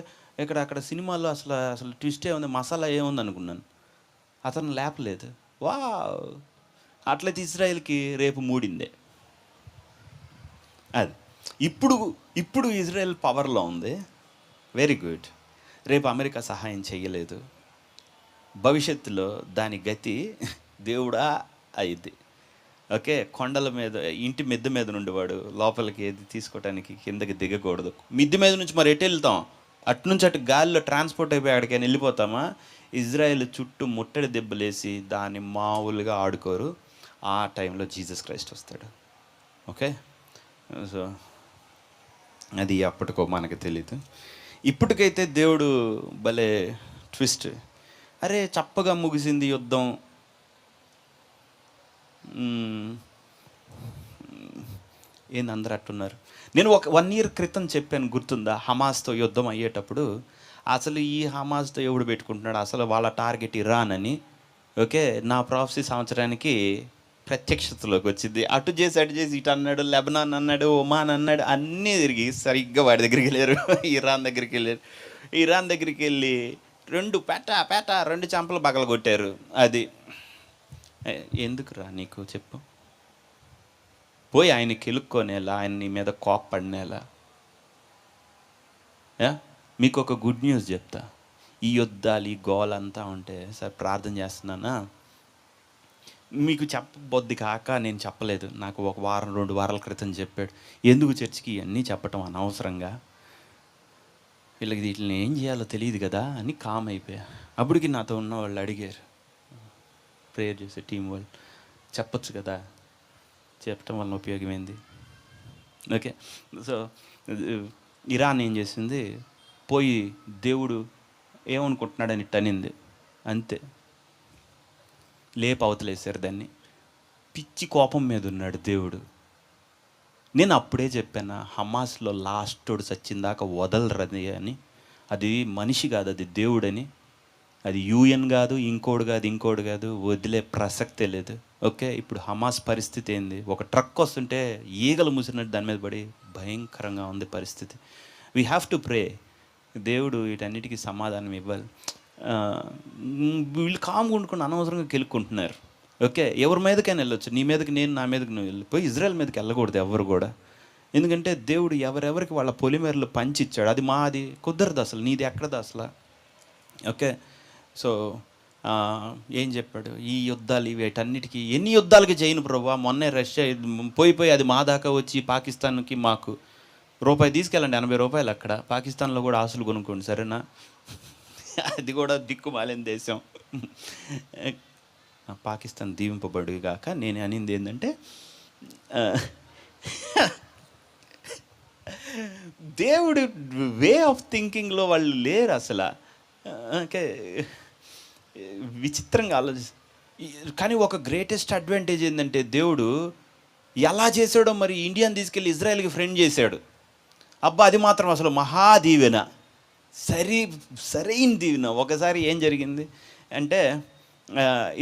అక్కడ సినిమాలో అసలు ట్విస్టే ఉంది, మసాలా ఏముంది అనుకున్నాను. అతను లేపలేదు. వా, అట్లయితే ఇజ్రాయెల్కి రేపు మూడిందే. అది ఇప్పుడు ఇజ్రాయెల్ పవర్లో ఉంది, వెరీ గుడ్. రేపు అమెరికా సహాయం చేయలేదు, భవిష్యత్తులో దాని గతి దేవుడా అయింది. ఓకే, కొండల మీద, ఇంటి మిద్దె మీద నుండి వాడు లోపలికి ఏది తీసుకోవటానికి కిందకి దిగకూడదు. మిద్దె మీద నుంచి మరి ఎటు వెళ్తాం? అటునుంచి అటు గాలిలో ట్రాన్స్పోర్ట్ అయిపోయి అక్కడికైనా వెళ్ళిపోతామా? ఇజ్రాయెల్ చుట్టూ ముట్టడి దెబ్బలేసి దాన్ని మామూలుగా ఆడుకోరు. ఆ టైంలో జీసస్ క్రైస్ట్ వస్తాడు. ఓకే, సో అది అప్పటికో మనకు తెలీదు. ఇప్పటికైతే దేవుడు భలే ట్విస్ట్. అరే చప్పగా ముగిసింది యుద్ధం, ఏంది అందరు అట్టున్నారు. నేను 1 year క్రితం చెప్పాను, గుర్తుందా? హమాస్తో యుద్ధం అయ్యేటప్పుడు అసలు ఈ హమాస్తో ఎవడు పెట్టుకుంటున్నాడు, అసలు వాళ్ళ టార్గెట్ ఇరాన్ అని. ఓకే, నా ప్రాఫెసీ సంవత్సరానికి ప్రత్యక్షతలోకి వచ్చింది. అటు చేసి ఇటు అన్నాడు, లెబనాన్ అన్నాడు, ఒమాన్ అన్నాడు, అన్నీ తిరిగి సరిగ్గా వాడి దగ్గరికి వెళ్ళారు. ఇరాన్ దగ్గరికి వెళ్ళారు. ఇరాన్ దగ్గరికి వెళ్ళి 2 చంపలు బగలు కొట్టారు. అది ఎందుకురా నీకు చెప్పు? పోయి ఆయన్ని కెలుక్కొనేలా, ఆయన నీ మీద కోప్పడినేలా. మీకు ఒక గుడ్ న్యూస్ చెప్తా. ఈ యుద్ధాలు, ఈ గోలంతా ఉంటే సార్ ప్రార్థన చేస్తున్నానా, మీకు చెప్పబొద్ది కాక నేను చెప్పలేదు. నాకు 1 వారం 2 వారాల క్రితం చెప్పాడు. ఎందుకు చర్చికి ఇవన్నీ చెప్పటం అనవసరంగా, వీళ్ళకి వీటిని ఏం చేయాలో తెలియదు కదా అని కామ్ అయిపోయా. అప్పటికి నాతో ఉన్న వాళ్ళు అడిగారు, ప్రేయర్ చేసే టీం వాళ్ళు, చెప్పొచ్చు కదా, చెప్పటం వలన ఉపయోగం ఏంది? ఓకే, సో ఇరాన్ ఏం చేసింది, పోయి దేవుడు ఏమనుకుంటున్నాడని టనింది, అంతే. లేపు అవతలేసారు దాన్ని. పిచ్చి కోపం మీద ఉన్నాడు దేవుడు. నేను అప్పుడే చెప్పాను, హమాస్లో లాస్టోడు చచ్చిందాకా వదలరది అని. అది మనిషి కాదు, అది దేవుడని. అది యూఎన్ కాదు, ఇంకోడు కాదు, వదిలే ప్రసక్తే లేదు. ఓకే, ఇప్పుడు హమాస్ పరిస్థితి ఏంది? ఒక ట్రక్ వస్తుంటే ఈగలు ముసిరినట్టు దాని మీద పడి భయంకరంగా ఉంది పరిస్థితి. We have to pray. దేవుడు వీటన్నిటికీ సమాధానం ఇవ్వాలి. వీళ్ళు కామ్గా ఉండుకుని అనవసరంగా గెలుక్కుంటున్నారు. ఓకే, ఎవరి మీదకైనా వెళ్ళొచ్చు, నీ మీదకి నేను, నా మీదకి నువ్వు వెళ్ళిపోయి ఇజ్రాయెల్ మీదకి వెళ్ళకూడదు ఎవరు కూడా. ఎందుకంటే దేవుడు ఎవరెవరికి వాళ్ళ పొలిమేరలు పంచిచ్చాడు. అది మాది కుదరదు అసలు, నీది ఎక్కడది అసలు. ఓకే, సో ఏం చెప్పాడు, ఈ యుద్ధాలు వీటన్నిటికీ ఎన్ని యుద్ధాలకి చేయను ప్రభా, మొన్నే రష్యా పోయి అది మా దాకా వచ్చి పాకిస్తాన్కి మాకు రూపాయి తీసుకెళ్ళండి, 80 రూపాయలు అక్కడ. పాకిస్తాన్లో కూడా ఆస్తులు కొనుక్కోండి, సరేనా? అది కూడా దిక్కుమాలిన దేశం. పాకిస్తాన్ దీవింపబడి కాక నేను అనింది ఏంటంటే, దేవుడు వే ఆఫ్ థింకింగ్లో వాళ్ళు లేరు అసలు. ఓకే, విచిత్రంగా కానీ ఒక గ్రేటెస్ట్ అడ్వాంటేజ్ ఏంటంటే, దేవుడు ఎలా చేశాడో మరి ఇండియాని తీసుకెళ్ళి ఇజ్రాయెల్కి ఫ్రెండ్ చేశాడు. అబ్బా, అది మాత్రం అసలు మహాదీవెన, సరైన దీవెన. ఒకసారి ఏం జరిగింది అంటే,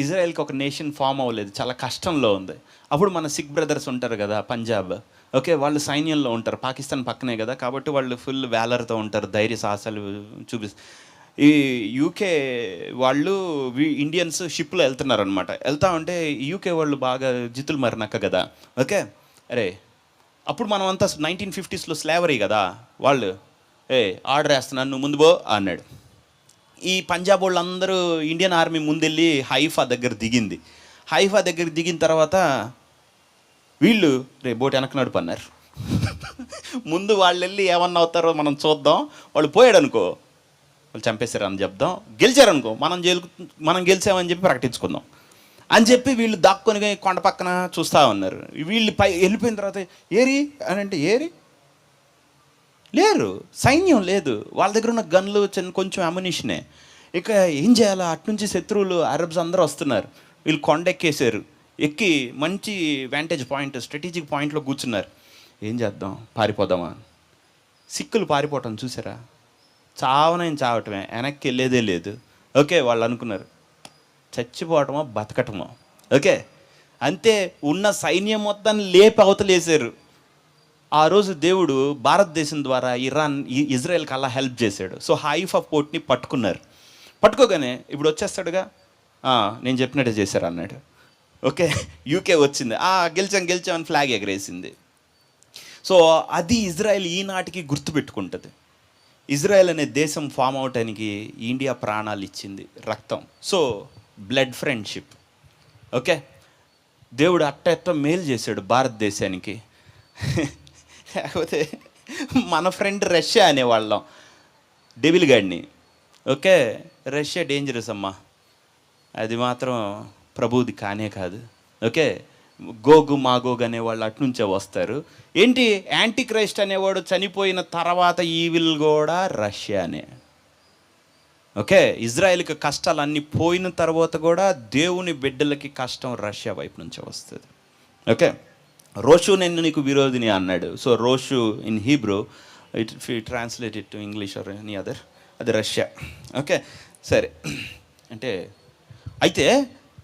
ఇజ్రాయెల్కి ఒక నేషన్ ఫామ్ అవ్వలేదు, చాలా కష్టంలో ఉంది. అప్పుడు మన సిక్ బ్రదర్స్ ఉంటారు కదా, పంజాబ్. ఓకే, వాళ్ళు సైన్యంలో ఉంటారు, పాకిస్తాన్ పక్కనే కదా, కాబట్టి వాళ్ళు ఫుల్ వ్యాలర్తో ఉంటారు, ధైర్య సాహసాలు చూపిస్తారు. ఈ యూకే వాళ్ళు ఇండియన్స్ షిప్లో వెళ్తున్నారు అనమాట. వెళ్తా ఉంటే యూకే వాళ్ళు బాగా జితులు మరినక్క కదా. ఓకే, అరే అప్పుడు మనం అంతా 1950s స్లేవరీ కదా. వాళ్ళు ఆర్డర్ వేస్తున్నాను, నువ్వు ముందు పో అన్నాడు. ఈ పంజాబ్ వాళ్ళందరూ ఇండియన్ ఆర్మీ ముందెళ్ళి హైఫా దగ్గర దిగింది. హైఫా దగ్గర దిగిన తర్వాత వీళ్ళు బోట్ వెనక నడుపు అన్నారు. ముందు వాళ్ళు వెళ్ళి ఏమన్నా అవుతారో మనం చూద్దాం, వాళ్ళు పోయాడు అనుకో వాళ్ళు చంపేశారు అని చెప్దాం, గెలిచారనుకో మనం గెలిచామని చెప్పి ప్రకటించుకుందాం అని చెప్పి వీళ్ళు దాక్కొని కొండ పక్కన చూస్తూ ఉన్నారు. వీళ్ళు వెళ్ళిపోయిన తర్వాత ఏరి అని అంటే లేరు, సైన్యం లేదు, వాళ్ళ దగ్గర ఉన్న గన్లు కొంచెం అమ్యునిషనే. ఇక ఏం చేయాలా, అట్నుంచి శత్రువులు అరబ్స్ అందరూ వస్తున్నారు. వీళ్ళు కొండ ఎక్కేసారు, ఎక్కి మంచి వ్యాంటేజ్ పాయింట్, స్ట్రాటజిక్ పాయింట్లో కూర్చున్నారు. ఏం చేద్దాం, పారిపోదామా? సిక్కులు పారిపోవటం చూసారా, చావటమే, వెనక్కి వెళ్ళేదే లేదు. ఓకే, వాళ్ళు అనుకున్నారు చచ్చిపోవటమో బతకటమో. ఓకే, అంతే, ఉన్న సైన్యం మొత్తాన్ని లేపి అవతలేసారు. ఆ రోజు దేవుడు భారతదేశం ద్వారా ఇజ్రాయెల్కి అలా హెల్ప్ చేశాడు. సో హైఫా పోర్ట్ని పట్టుకున్నారు. పట్టుకోగానే ఇప్పుడు వచ్చేస్తాడుగా, నేను చెప్పినట్టే చేశారు అన్నాడు. ఓకే, యూకే వచ్చింది, గెలిచాం ఫ్లాగ్ ఎగరేసింది. సో అది ఇజ్రాయెల్ ఈనాటికి గుర్తుపెట్టుకుంటుంది. ఇజ్రాయెల్ అనే దేశం ఫామ్ అవటానికి ఇండియా ప్రాణాలు ఇచ్చింది, రక్తం. So blood friendship. ఓకే, దేవుడు అట్ట మేలు చేశాడు భారతదేశానికి. కాకపోతే మన ఫ్రెండ్ రష్యా అనేవాళ్ళం. డెవిల్ గాడిని. ఓకే, రష్యా డేంజరస్ అమ్మా, అది మాత్రం ప్రభువుది కానే కాదు. ఓకే, గోగు మాగోగ్ అనేవాళ్ళు అట్నుంచే వస్తారు. ఏంటి, యాంటీ క్రైస్ట్ అనేవాడు చనిపోయిన తర్వాత ఈవిల్ కూడా రష్యానే. ఓకే, ఇజ్రాయెల్కి కష్టాలు అన్నీ పోయిన తర్వాత కూడా దేవుని బిడ్డలకి కష్టం రష్యా వైపు నుంచే వస్తుంది. ఓకే, రోషు నేను నీకు విరోధిని అన్నాడు. సో రోషు in Hebrew, it translate it to English or any other, అది రష్యా. ఓకే, సరే. అంటే అయితే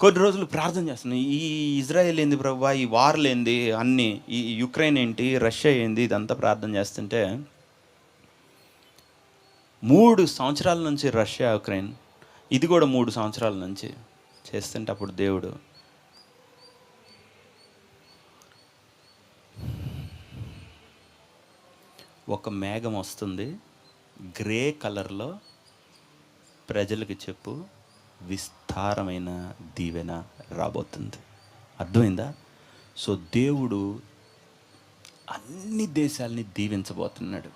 కొన్ని రోజులు ప్రార్థన చేస్తున్నాయి, ఈ ఇజ్రాయెల్ ఏంది ప్రభా, ఈ వార్లు ఏంది, అన్నీ ఈ యుక్రెయిన్ ఏంటి, రష్యా ఏంది, ఇదంతా ప్రార్థన చేస్తుంటే 3 సంవత్సరాల నుంచి రష్యా యుక్రెయిన్, ఇది కూడా 3 సంవత్సరాల నుంచి చేస్తుంటే అప్పుడు దేవుడు ఒక మేఘం వస్తుంది, గ్రే కలర్లో, ప్రజలకు చెప్పు విస్తారమైన దీవెన రాబోతుంది. అర్థమైందా? సో దేవుడు అన్ని దేశాలని దీవించబోతున్నాడు.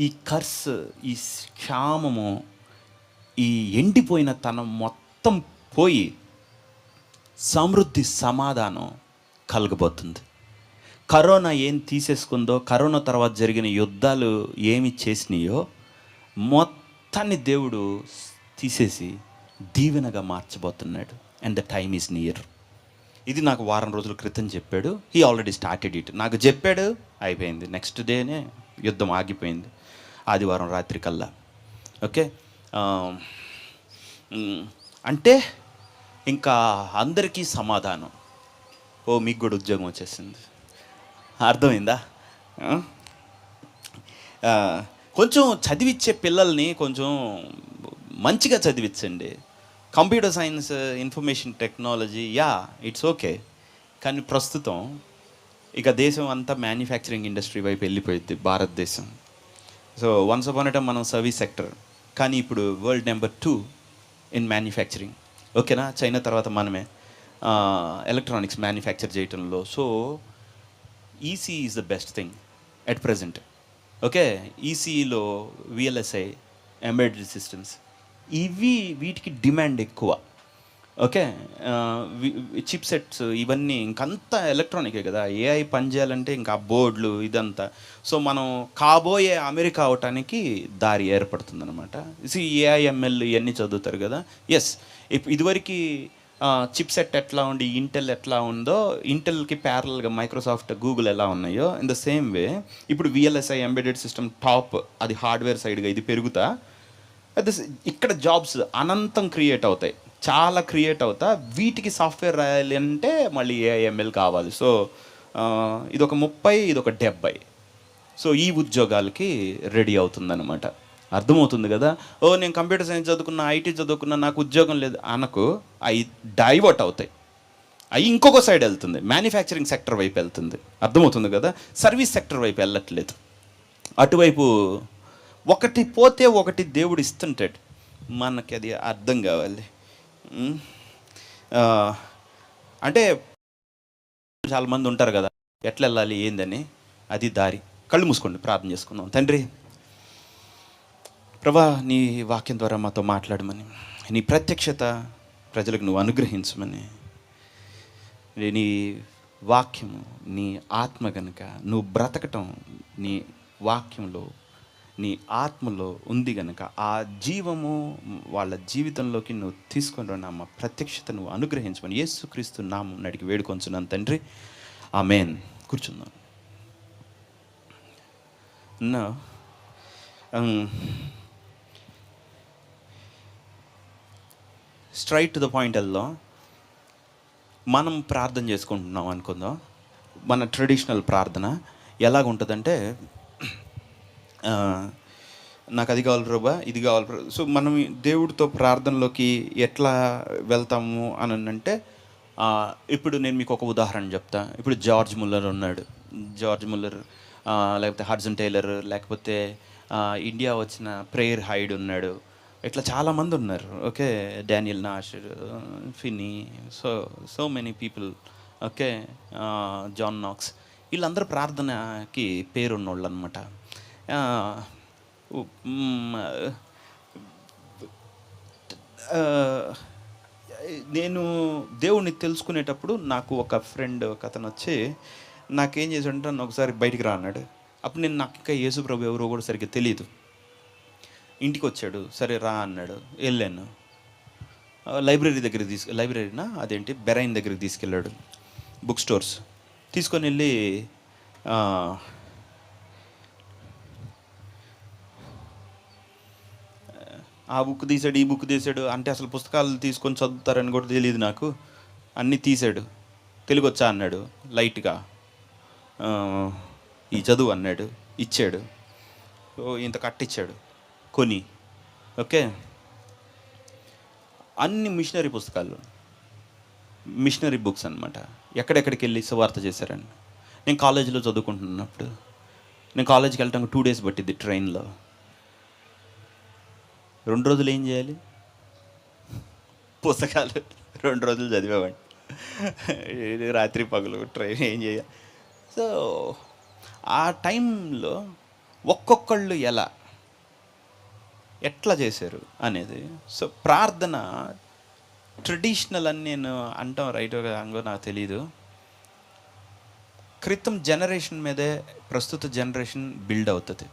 ఈ కర్స్, ఈ క్షామము, ఈ ఎండిపోయిన తనం మొత్తం పోయి సమృద్ధి, సమాధానం కలగబోతుంది. కరోనా ఏం తీసేసుకుందో, కరోనా తర్వాత జరిగిన యుద్ధాలు ఏమి చేసినాయో మొత్తాన్ని దేవుడు తీసేసి దీవెనగా మార్చబోతున్నాడు. And the time is near. ఇది నాకు వారం రోజుల క్రితం చెప్పాడు. He already started it. నాకు చెప్పాడు, అయిపోయింది. నెక్స్ట్ డేనే యుద్ధం ఆగిపోయింది, ఆదివారం రాత్రి కల్లా. ఓకే, అంటే ఇంకా అందరికీ సమాధానం. ఓ మీకు కూడా ఉద్యోగం వచ్చేసింది, అర్థమైందా? కొంచెం చదివించే పిల్లల్ని కొంచెం మంచిగా చదివించండి. Computer science, information technology, yeah it's okay. కానీ ప్రస్తుతం ఇక దేశం అంతా మ్యానుఫ్యాక్చరింగ్ ఇండస్ట్రీ వైపు వెళ్ళిపోయింది, భారతదేశం. So once upon a time మనం సర్వీస్ సెక్టర్, కానీ ఇప్పుడు వరల్డ్ నెంబర్ 2 ఇన్ మ్యానుఫ్యాక్చరింగ్. ఓకేనా, చైనా తర్వాత మనమే ఎలక్ట్రానిక్స్ మ్యానుఫ్యాక్చర్ చేయటంలో. So EC is the best thing at present. Okay, ఈసీలో విఎల్ఎస్ఐ, ఎంబెడెడ్ సిస్టమ్స్, వీటికి డిమాండ్ ఎక్కువ. ఓకే, చిప్ సెట్స్ ఇవన్నీ ఇంకంతా ఎలక్ట్రానికే కదా. ఏఐ పనిచేయాలంటే ఇంకా బోర్డులు ఇదంతా. సో మనం కాబోయే అమెరికా అవటానికి దారి ఏర్పడుతుంది అనమాట. ఏఐఎంఎల్ ఇవన్నీ చదువుతారు కదా. ఎస్, ఇదివరకు చిప్ సెట్ ఎట్లా ఉండి ఇంటెల్ ఎట్లా ఉందో, ఇంటెల్కి ప్యారల్గా మైక్రోసాఫ్ట్, గూగుల్ ఎలా ఉన్నాయో, ఇన్ ద సేమ్ వే ఇప్పుడు విఎల్ఎస్ఐ, ఎంబెడెడ్ సిస్టమ్ టాప్, అది హార్డ్వేర్ సైడ్గా ఇది పెరుగుతా, అది ఇక్కడ జాబ్స్ అనంతం క్రియేట్ అవుతాయి, చాలా క్రియేట్ అవుతా. వీటికి సాఫ్ట్వేర్ రాయాలి అంటే మళ్ళీ ఏఐఎంఎల్ కావాలి. సో ఇదొక 30, ఇదొక 70. సో ఈ ఉద్యోగాలకి రెడీ అవుతుందన్నమాట. అర్థమవుతుంది కదా. ఓ నేను కంప్యూటర్ సైన్స్ చదువుకున్నా, ఐటీ చదువుకున్నా, నాకు ఉద్యోగం లేదు అనకు. అవి డైవర్ట్ అవుతాయి, అవి ఇంకొక సైడ్ వెళ్తుంది, మ్యానుఫ్యాక్చరింగ్ సెక్టర్ వైపు వెళ్తుంది. అర్థమవుతుంది కదా. సర్వీస్ సెక్టర్ వైపు వెళ్ళట్లేదు. అటువైపు ఒకటి పోతే ఒకటి దేవుడు ఇస్తుంటాడు, మనకి అది అర్థం కావాలి. అంటే చాలామంది ఉంటారు కదా, ఎట్లా వెళ్ళాలి ఏందని, అది దారి. కళ్ళు మూసుకోండి, ప్రార్థన చేసుకుందాం. తండ్రి ప్రభా, నీ వాక్యం ద్వారా మాతో మాట్లాడమని, నీ ప్రత్యక్షత ప్రజలకు నువ్వు అనుగ్రహించమని, నీ వాక్యము, నీ ఆత్మ గనుక నువ్వు బ్రతకటం నీ వాక్యంలో, నీ ఆత్మలో ఉంది గనుక ఆ జీవము వాళ్ళ జీవితంలోకి నువ్వు తీసుకొని రామ్మ, ప్రత్యక్షత నువ్వు అనుగ్రహించమని యేసుక్రీస్తు నామం నడికి వేడుకొంచున్నాను తండ్రి, ఆమేన్. కూర్చుందాం. స్ట్రైట్ టు ద పాయింట్ వెళ్దాం. మనం ప్రార్థన చేసుకుంటున్నాం అనుకుందాం. మన ట్రెడిషనల్ ప్రార్థన ఎలాగుంటుందంటే, నాకు అది కావాలి ప్రభా, ఇది కావాలి ప్రభా. సో మనం దేవుడితో ప్రార్థనలోకి ఎట్లా వెళ్తాము అని అంటే, ఇప్పుడు నేను మీకు ఒక ఉదాహరణ చెప్తా. ఇప్పుడు జార్జ్ ముల్లర్ ఉన్నాడు, జార్జ్ ముల్లర్, లేకపోతే హడ్సన్ టైలర్, లేకపోతే ఇండియా వచ్చిన ప్రేయర్ హైడ్ ఉన్నాడు, ఇట్లా చాలామంది ఉన్నారు. Okay, Daniel Nash, Finney, so many people. Okay, John Knox, వీళ్ళందరూ ప్రార్థనకి పేరున్నోళ్ళు అనమాట. మ్, ఆ, నేను దేవుణ్ణి తెలుసుకునేటప్పుడు నాకు ఒక ఫ్రెండ్ ఒక అతను వచ్చి నాకేం చేశాడంటే నన్ను ఒకసారి బయటికి రా అన్నాడు. అప్పుడు నాకు ఇంకా యేసు ప్రభు ఎవరో కూడా సరిగ్గా తెలియదు. ఇంటికి వచ్చాడు, సరే రా అన్నాడు, వెళ్ళాను. లైబ్రరీనా అదేంటి బెరైన్ దగ్గరికి తీసుకెళ్ళాడు, బుక్ స్టోర్స్ తీసుకొని వెళ్ళి ఆ బుక్ తీసాడు, ఈ బుక్ తీసాడు. అంటే అసలు పుస్తకాలు తీసుకొని చదువుతారని కూడా తెలియదు నాకు. అన్నీ తీసాడు. తెలుగు వచ్చా అన్నాడు లైట్గా. ఈ చదువు అన్నాడు, ఇచ్చాడు. ఇంత కట్టిచ్చాడు కొని. ఓకే, అన్ని మిషనరీ పుస్తకాలు, మిషనరీ బుక్స్ అనమాట. ఎక్కడెక్కడికి వెళ్ళి సువార్త చేశారని. నేను కాలేజీలో చదువుకుంటున్నప్పుడు, నేను కాలేజీకి వెళ్ళటానికి 2 days పట్టింది ట్రైన్లో. 2 రోజులు ఏం చేయాలి? పుస్తకాలు 2 రోజులు చదివేవాడిని, రాత్రి పగలు ట్రైన్ ఏం చేయాలి. సో ఆ టైంలో ఒక్కొక్కళ్ళు ఎట్లా చేశారు అనేది. సో ప్రార్థన ట్రెడిషనల్ అని నేను అంటాం రైట్ అంగో నాకు తెలీదు. క్రితం జనరేషన్ మీదే ప్రస్తుత జనరేషన్ బిల్డ్ అవుతుంది.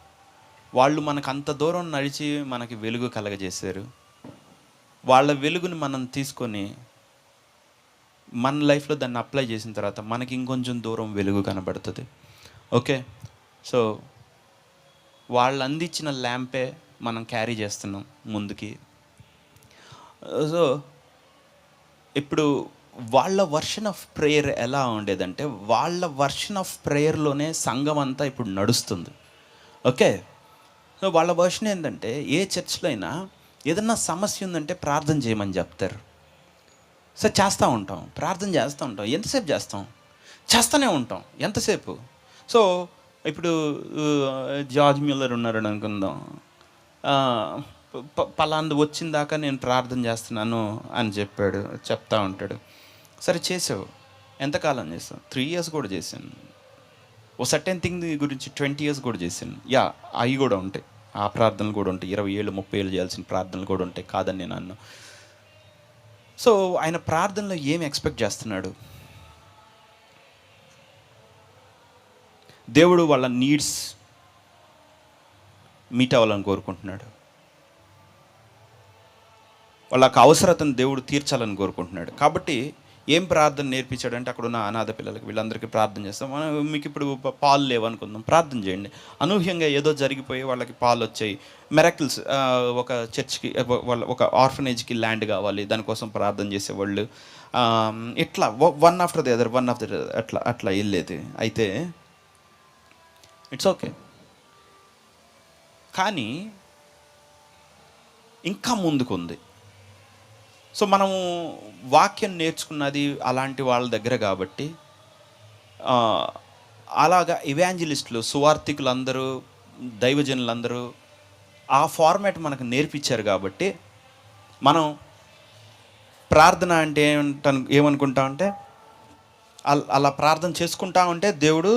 వాళ్ళు మనకు అంత దూరం నడిచి మనకి వెలుగు కలగజేశారు. వాళ్ళ వెలుగుని మనం తీసుకొని మన లైఫ్లో దాన్ని అప్లై చేసిన తర్వాత మనకి ఇంకొంచెం దూరం వెలుగు కనబడుతుంది. ఓకే, సో వాళ్ళు అందించిన ల్యాంపే మనం క్యారీ చేస్తున్నాం ముందుకి. సో ఇప్పుడు వాళ్ళ వర్షన్ ఆఫ్ ప్రేయర్ ఎలా ఉండేదంటే, వాళ్ళ వర్షన్ ఆఫ్ ప్రేయర్లోనే సంఘం అంతా ఇప్పుడు నడుస్తుంది. ఓకే, సో వాళ్ళ వర్షన్ ఏంటంటే, ఏ చర్చ్లో అయినా ఏదన్నా సమస్య ఉందంటే ప్రార్థన చేయమని చెప్తారు. సో చేస్తూ ఉంటాం, ప్రార్థన చేస్తూ ఉంటాం. ఎంతసేపు చేస్తూనే ఉంటాం, ఎంతసేపు. సో ఇప్పుడు జార్జ్ మ్యూలర్ ఉన్నారని అనుకుందాం. పలాంది వచ్చిన దాకా నేను ప్రార్థన చేస్తున్నాను అని చెప్తా ఉంటాడు. సరే చేసావు, ఎంతకాలం చేస్తావు? 3 years కూడా చేశాను. ఓ సర్టెన్ థింగ్ గురించి 20 years కూడా చేశాను. అవి కూడా ఉంటాయి, ఆ ప్రార్థనలు కూడా ఉంటాయి. 20 ఏళ్ళు 30 ఏళ్ళు చేయాల్సిన ప్రార్థనలు కూడా ఉంటాయి, కాదని నేను అన్నా. సో ఆయన ప్రార్థనలో ఏమి ఎక్స్పెక్ట్ చేస్తున్నాడు? దేవుడు వాళ్ళ నీడ్స్ మీట్ అవ్వాలని కోరుకుంటున్నాడు. వాళ్ళకి అవసరతను దేవుడు తీర్చాలని కోరుకుంటున్నాడు. కాబట్టి ఏం ప్రార్థన నేర్పించాడంటే, అక్కడ ఉన్న అనాథ పిల్లలకి వీళ్ళందరికీ ప్రార్థన చేస్తాం. మీకు ఇప్పుడు పాలు లేవనుకుందాం, ప్రార్థన చేయండి. అనూహ్యంగా ఏదో జరిగిపోయి వాళ్ళకి పాలు వచ్చాయి, మెరాకిల్స్. ఒక చర్చ్కి, ఒక ఆర్ఫనేజ్కి ల్యాండ్ కావాలి, దానికోసం ప్రార్థన చేసేవాళ్ళు. ఇట్లా వన్ ఆఫ్టర్ ది అదర్ అట్లా వెళ్ళేది. అయితే ఇట్స్ ఓకే. కానీ ఇంకా ముందుకుంది. సో మనము వాక్యం నేర్చుకున్నది అలాంటి వాళ్ళ దగ్గర కాబట్టి, అలాగా ఇవాంజలిస్టులు, సువార్థికులు అందరూ, దైవజనులందరూ ఆ ఫార్మాట్ మనకు నేర్పించారు. కాబట్టి మనం ప్రార్థన అంటే ఏమనుకుంటామంటే, అలా ప్రార్థన చేసుకుంటా ఉంటే దేవుడు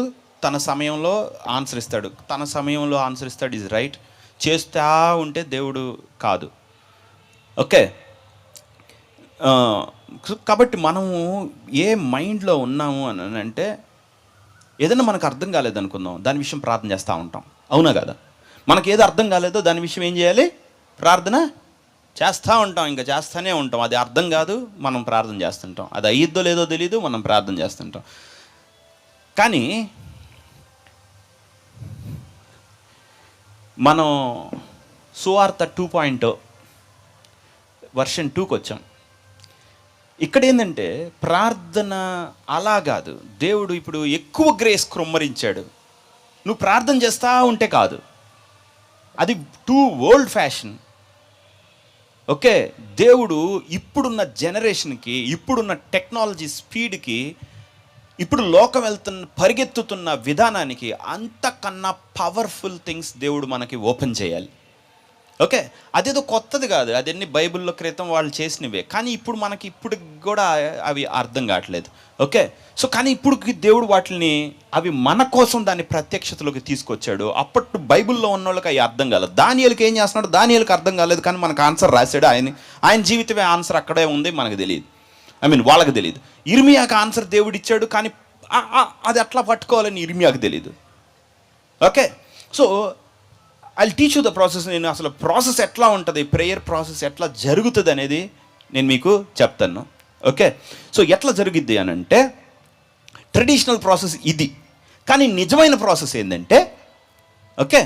తన సమయంలో ఆన్సర్ ఇస్తాడు. Is right. చేస్తూ ఉంటే దేవుడు కాదు. ఓకే, కాబట్టి మనము ఏ మైండ్లో ఉన్నాము అని అంటే, ఏదైనా మనకు అర్థం కాలేదనుకుందాం, దాని విషయం ప్రార్థన చేస్తూ ఉంటాం, అవునా కదా? మనకి ఏదో అర్థం కాలేదో దాని విషయం ఏం చేయాలి? ప్రార్థన చేస్తూ ఉంటాం, ఇంకా చేస్తూనే ఉంటాం. అది అర్థం కాదు, మనం ప్రార్థన చేస్తుంటాం. అది అయ్యిద్దో లేదో తెలీదు, మనం ప్రార్థన చేస్తుంటాం. కానీ మనం సువార్త 2.0 version 2కి వచ్చాం. ఇక్కడ ఏంటంటే, ప్రార్థన అలా కాదు. దేవుడు ఇప్పుడు ఎక్కువ గ్రేస్ కృమ్మరించాడు. నువ్వు ప్రార్థన చేస్తూ ఉంటే కాదు, అది టూ ఓల్డ్ ఫ్యాషన్. ఓకే, దేవుడు ఇప్పుడున్న జనరేషన్కి, ఇప్పుడున్న టెక్నాలజీ స్పీడ్కి, ఇప్పుడు లోకం పరిగెత్తుతున్న విధానానికి అంతకన్నా పవర్ఫుల్ థింగ్స్ దేవుడు మనకి ఓపెన్ చేయాలి. ఓకే, అదేదో కొత్తది కాదు, అదన్నీ బైబిల్లో క్రితం వాళ్ళు చేసినవే, కానీ ఇప్పుడు మనకి ఇప్పుడు కూడా అవి అర్థం కావట్లేదు. ఓకే, సో కానీ ఇప్పుడు దేవుడు వాటిని అవి మన కోసం దాన్ని ప్రత్యక్షతలోకి తీసుకొచ్చాడు. అప్పట్లో బైబిల్లో ఉన్న వాళ్ళకి అవి అర్థం కాలేదు. దానియేలుకి ఏం చేస్తున్నాడు, దానియేలుకి అర్థం కాలేదు, కానీ మనకు ఆన్సర్ రాశాడు. ఆయన జీవితమే ఆన్సర్ అక్కడే ఉంది, మనకు తెలియదు. వాళ్ళకి తెలియదు. ఇర్మియాకి ఆన్సర్ దేవుడు ఇచ్చాడు, కానీ అది అట్లా పట్టుకోవాలని ఇర్మియాకి తెలియదు. Okay, so I'll teach you the process. నేను అసలు ప్రాసెస్ ఎట్లా ఉంటుంది, ప్రేయర్ ప్రాసెస్ ఎట్లా జరుగుతుంది అనేది నేను మీకు చెప్తాను. ఓకే, సో ఎట్లా జరుగుద్ది అని అంటే ట్రెడిషనల్ ప్రాసెస్ ఇది, కానీ నిజమైన ప్రాసెస్ ఏంటంటే, ఓకే,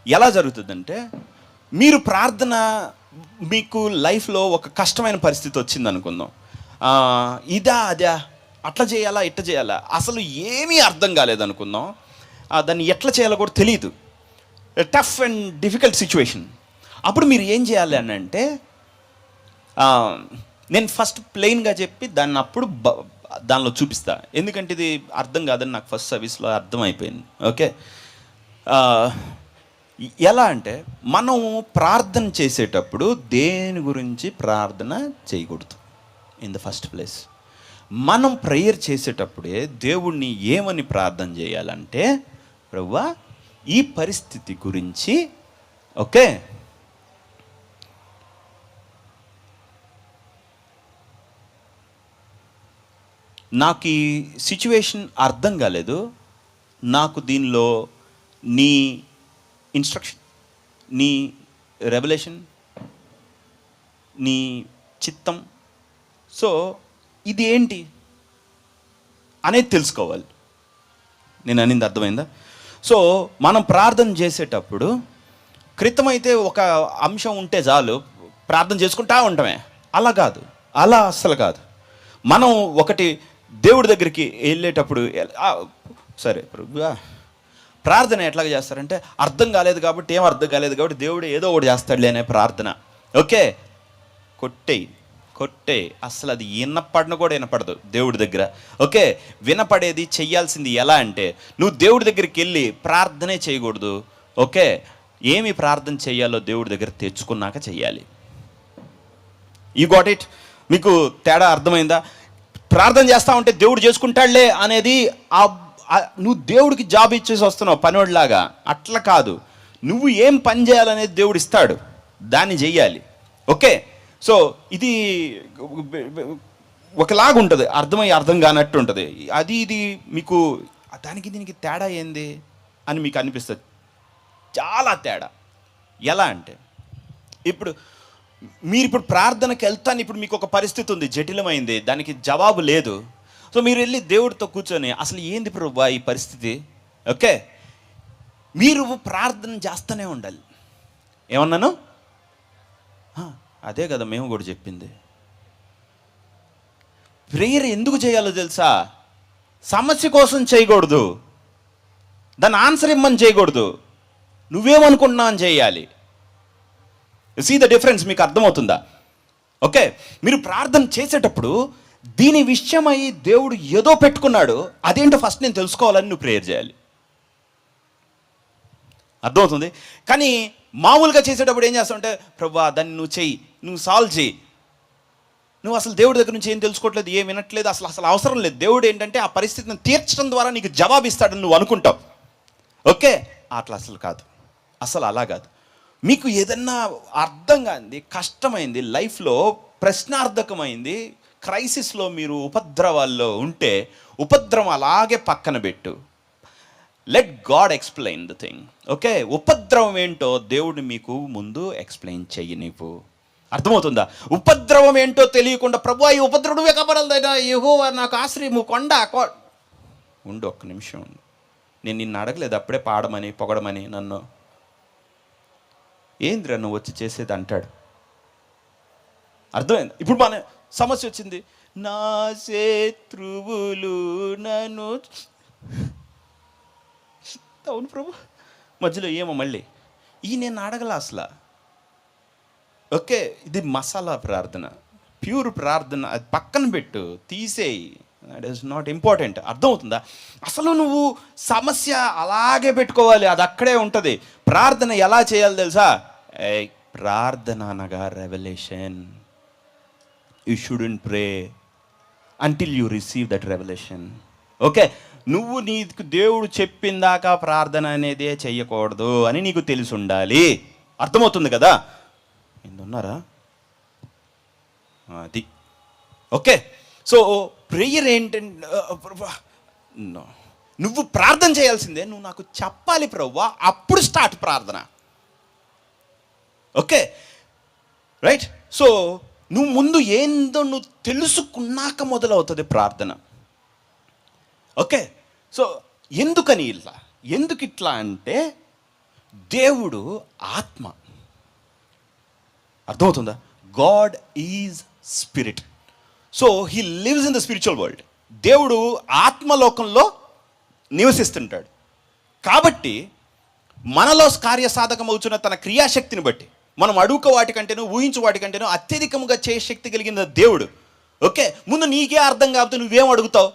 ఎలా జరుగుతుందంటే, మీరు ప్రార్థన, మీకు లైఫ్లో ఒక కష్టమైన పరిస్థితి వచ్చింది అనుకుందాం, అదా అట్లా చేయాలా ఇట్లా చేయాలా అసలు ఏమీ అర్థం కాలేదు అనుకుందాం, దాన్ని ఎట్లా చేయాలో కూడా తెలియదు, టఫ్ అండ్ డిఫికల్ట్ సిచ్యువేషన్. అప్పుడు మీరు ఏం చేయాలి అని అంటే, నేను ఫస్ట్ ప్లెయిన్గా చెప్పి దాన్ని అప్పుడు దానిలో చూపిస్తా, ఎందుకంటే ఇది అర్థం కాదని నాకు ఫస్ట్ సర్వీస్లో అర్థమైపోయింది. ఓకే, ఎలా అంటే మనం ప్రార్థన చేసేటప్పుడు దేని గురించి ప్రార్థన చేయకూడదు. ఇన్ ద ఫస్ట్ ప్లేస్ మనం ప్రేయర్ చేసేటప్పుడే దేవుణ్ణి ఏమని ప్రార్థన చేయాలంటే, ప్రభువా ఈ పరిస్థితి గురించి, ఓకే, నాకు ఈ సిచ్యువేషన్ అర్థం కాలేదు, నాకు దీనిలో నీ ఇన్స్ట్రక్షన్, నీ రెవల్యూషన్, నీ చిత్తం, సో ఇది ఏంటి అనేది తెలుసుకోవాలి. నేను అనింది అర్థమైందా? సో మనం ప్రార్థన చేసేటప్పుడు క్రితమైతే ఒక అంశం ఉంటే చాలు, ప్రార్థన చేసుకుంటా ఉంటామే. అలా కాదు, అలా అస్సలు కాదు. మనం ఒకటి దేవుడి దగ్గరికి వెళ్ళేటప్పుడు సరే ప్రార్థన ఎట్లాగ చేస్తారంటే, అర్థం కాలేదు కాబట్టి, ఏం అర్థం కాలేదు కాబట్టి దేవుడు ఏదో ఒకటి చేస్తాడులే అనే ప్రార్థన. ఓకే, కొట్టే అసలు అది వినపడిన కూడా వినపడదు దేవుడి దగ్గర. ఓకే, వినపడేది చెయ్యాల్సింది ఎలా అంటే, నువ్వు దేవుడి దగ్గరికి వెళ్ళి ప్రార్థనే చేయకూడదు. ఓకే, ఏమి ప్రార్థన చేయాలో దేవుడి దగ్గర తెచ్చుకున్నాక చెయ్యాలి. You got it? మీకు తేడా అర్థమైందా? ప్రార్థన చేస్తా ఉంటే దేవుడు చేసుకుంటాడులే అనేది, నువ్వు దేవుడికి జాబ్ ఇచ్చేసి వస్తున్నావు పనివాడిలాగా. అట్లా కాదు, నువ్వు ఏం పని చేయాలనేది దేవుడు ఇస్తాడు, దాన్ని చెయ్యాలి. ఓకే, సో ఇది ఒకలాగా ఉంటుంది, అర్థం కానట్టు ఉంటుంది. ఇది మీకు దానికి దీనికి తేడా ఏంది అని మీకు అనిపిస్తుంది. చాలా తేడా. ఎలా అంటే, మీరు ఇప్పుడు ప్రార్థనకి వెళ్తాను, ఇప్పుడు మీకు ఒక పరిస్థితి ఉంది, జటిలమైంది, దానికి జవాబు లేదు. సో మీరు వెళ్ళి దేవుడితో కూర్చొని, అసలు ఏంది ప్రభువా ఈ పరిస్థితి? ఓకే, మీరు ప్రార్థన చేస్తూనే ఉండాలి. ఏమన్నాను? అదే కదా మేము కూడా చెప్పింది. ప్రేయర్ ఎందుకు చేయాలో తెలుసా? సమస్య కోసం చేయకూడదు, దాన్ని ఆన్సర్ ఇమ్మని చేయకూడదు, నువ్వేమనుకుంటున్నావు అని చేయాలి. See the difference? మీకు అర్థమవుతుందా? ఓకే, మీరు ప్రార్థన చేసేటప్పుడు దీని విషయమై దేవుడు ఏదో పెట్టుకున్నాడు, అదేంటో ఫస్ట్ నేను తెలుసుకోవాలని నువ్వు ప్రేయర్ చేయాలి. అర్థమవుతుంది? కానీ మామూలుగా చేసేటప్పుడు ఏం చేస్తావంటే, ప్రభువా దాన్ని నువ్వు చెయ్యి, నువ్వు సాల్వ్ చేయి. నువ్వు అసలు దేవుడి దగ్గర నుంచి ఏం తెలుసుకోవట్లేదు, ఏం వినట్లేదు, అసలు అవసరం లేదు. దేవుడు ఏంటంటే ఆ పరిస్థితిని తీర్చడం ద్వారా నీకు జవాబిస్తాడని నువ్వు అనుకుంటావు. ఓకే, అట్లా అసలు కాదు, అసలు అలా కాదు. మీకు ఏదన్నా అర్థం కానిది, కష్టమైంది, లైఫ్లో ప్రశ్నార్థకమైంది, క్రైసిస్లో మీరు ఉపద్రవాల్లో ఉంటే, ఉపద్రవం అలాగే పక్కన పెట్టు. Let God explain the thing. Okay, ఉపద్రవం ఏంటో దేవుడు మీకు ముందు ఎక్స్ప్లెయిన్ చెయ్యి. నీకు అర్థమవుతుందా? ఉపద్రవం ఏంటో తెలియకుండా, ప్రభు ఈ ఉపద్రవుడు కబరలదైనా యెహోవా నాకు ఆశ్రయము ఉండు, ఒక్క నిమిషం ఉండు. నేను నిన్ను అడగలేదు అప్పుడే పాడమని పొగడమని నన్ను. ఏంద్రా నువ్వు వచ్చి చేసేది అంటాడు. అర్థమైంది? ఇప్పుడు మన సమస్య వచ్చింది, నా శత్రువులు నన్ను, అవును ప్రభు, మధ్యలో ఏమో మళ్ళీ నేను అడగల అసలు. ఓకే, ఇది మసాలా ప్రార్థన, ప్యూర్ ప్రార్థన, అది పక్కన పెట్టు, తీసేయి, దట్ ఈస్ నాట్ ఇంపార్టెంట్. అర్థమవుతుందా? అసలు నువ్వు సమస్య అలాగే పెట్టుకోవాలి, అది అక్కడే ఉంటుంది. ప్రార్థన ఎలా చేయాలి తెలుసా? ప్రార్థన అనగా revolution. You shouldn't pray until you receive that revolution. Okay, నువ్వు నీకు దేవుడు చెప్పిందాకా ప్రార్థన అనేదే చెయ్యకూడదు అని నీకు తెలిసి ఉండాలి. అర్థమవుతుంది కదా? ఉన్నారా? అది ఓకే. సో ప్రేయర్ ఏంటంటే, నువ్వు ప్రార్థన చేయాల్సిందే, నువ్వు నాకు చెప్పాలి ప్రభువా, అప్పుడు స్టార్ట్ ప్రార్థన. Okay right. సో నువ్వు ముందు ఏందో నువ్వు తెలుసుకున్నాక మొదలవుతుంది ప్రార్థన. ఓకే. సో ఎందుకని ఇట్లా, ఎందుకు ఇట్లా అంటే దేవుడు ఆత్మ. అర్థమవుతుందా? God is spirit. So he lives in the spiritual world. దేవుడు ఆత్మలోకంలో నివసిస్తుంటాడు. కాబట్టి మనలో కార్యసాధకం అవుతున్న తన క్రియాశక్తిని బట్టి మనం అడుగుక వాటికంటేనూ ఊహించు వాటికంటేనూ అత్యధికంగా చేయ శక్తి కలిగిన దేవుడు. ఓకే, ముందు నీకే అర్థం కాకపోతే నువ్వేం అడుగుతావు?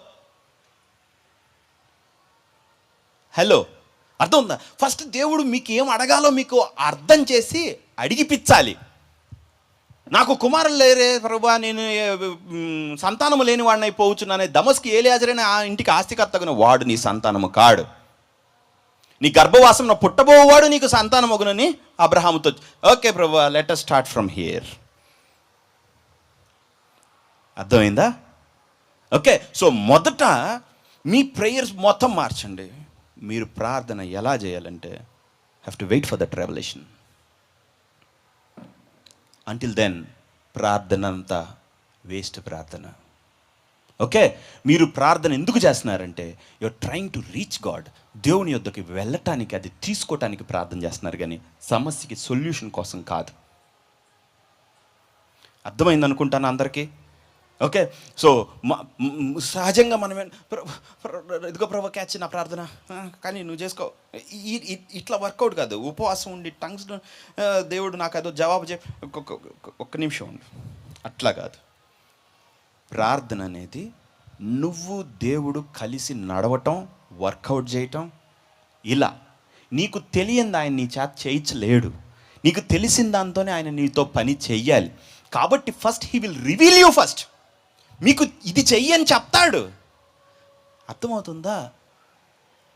హలో, అర్థం ఉందా? ఫస్ట్ దేవుడు మీకు ఏం అడగాలో మీకు అర్థం చేసి అడిగిపించాలి. నాకు కుమారులు లేరే ప్రభువా, నేను సంతానము లేని వాడిని అయిపోవచ్చున్నానే. దమస్కి ఏలియాజరైన ఆ ఇంటికి ఆస్తికర్తగున వాడు నీ సంతానము కాడు. నీ గర్భవాసంలో పుట్టబోవాడు నీకు సంతానమగునని అబ్రహాముతో. ఓకే ప్రభువా, let us start from here. అర్థమైందా? ఓకే. సో మొదట మీ ప్రేయర్స్ మొత్తం మార్చండి. మీరు ప్రార్థన ఎలా చేయాలంటే have to wait for that revolution. Until then ప్రార్థన అంతా వేస్ట్ ప్రార్థన. ఓకే, మీరు ప్రార్థన ఎందుకు చేస్తున్నారంటే you're trying to reach God. దేవుని యొద్దకి వెళ్ళటానికి, అది తీసుకోవటానికి ప్రార్థన చేస్తున్నారు, కానీ సమస్యకి సొల్యూషన్ కోసం కాదు. అర్థమైంది అనుకుంటాను అందరికీ. ఓకే. సో సహజంగా మనం ఇదిగో ప్రభు క్యాచ్ నా ప్రార్థన, కానీ నువ్వు చేసుకో, ఇట్లా వర్కౌట్ కాదు. ఉపవాసం ఉండి టంగ్స్ దేవుడు నాకు అదో జవాబు చెప్పి ఒక్క నిమిషం ఉండు, అట్లా కాదు. ప్రార్థన అనేది నువ్వు దేవుడు కలిసి నడవటం, వర్కౌట్ చేయటం. ఇలా నీకు తెలియంది ఆయన నీ చేత చేయించలేడు. నీకు తెలిసిన దాంతోనే ఆయన నీతో పని చెయ్యాలి. కాబట్టి first he will reveal you. First మీకు ఇది చెయ్యని చెప్తాడు. అర్థమవుతుందా?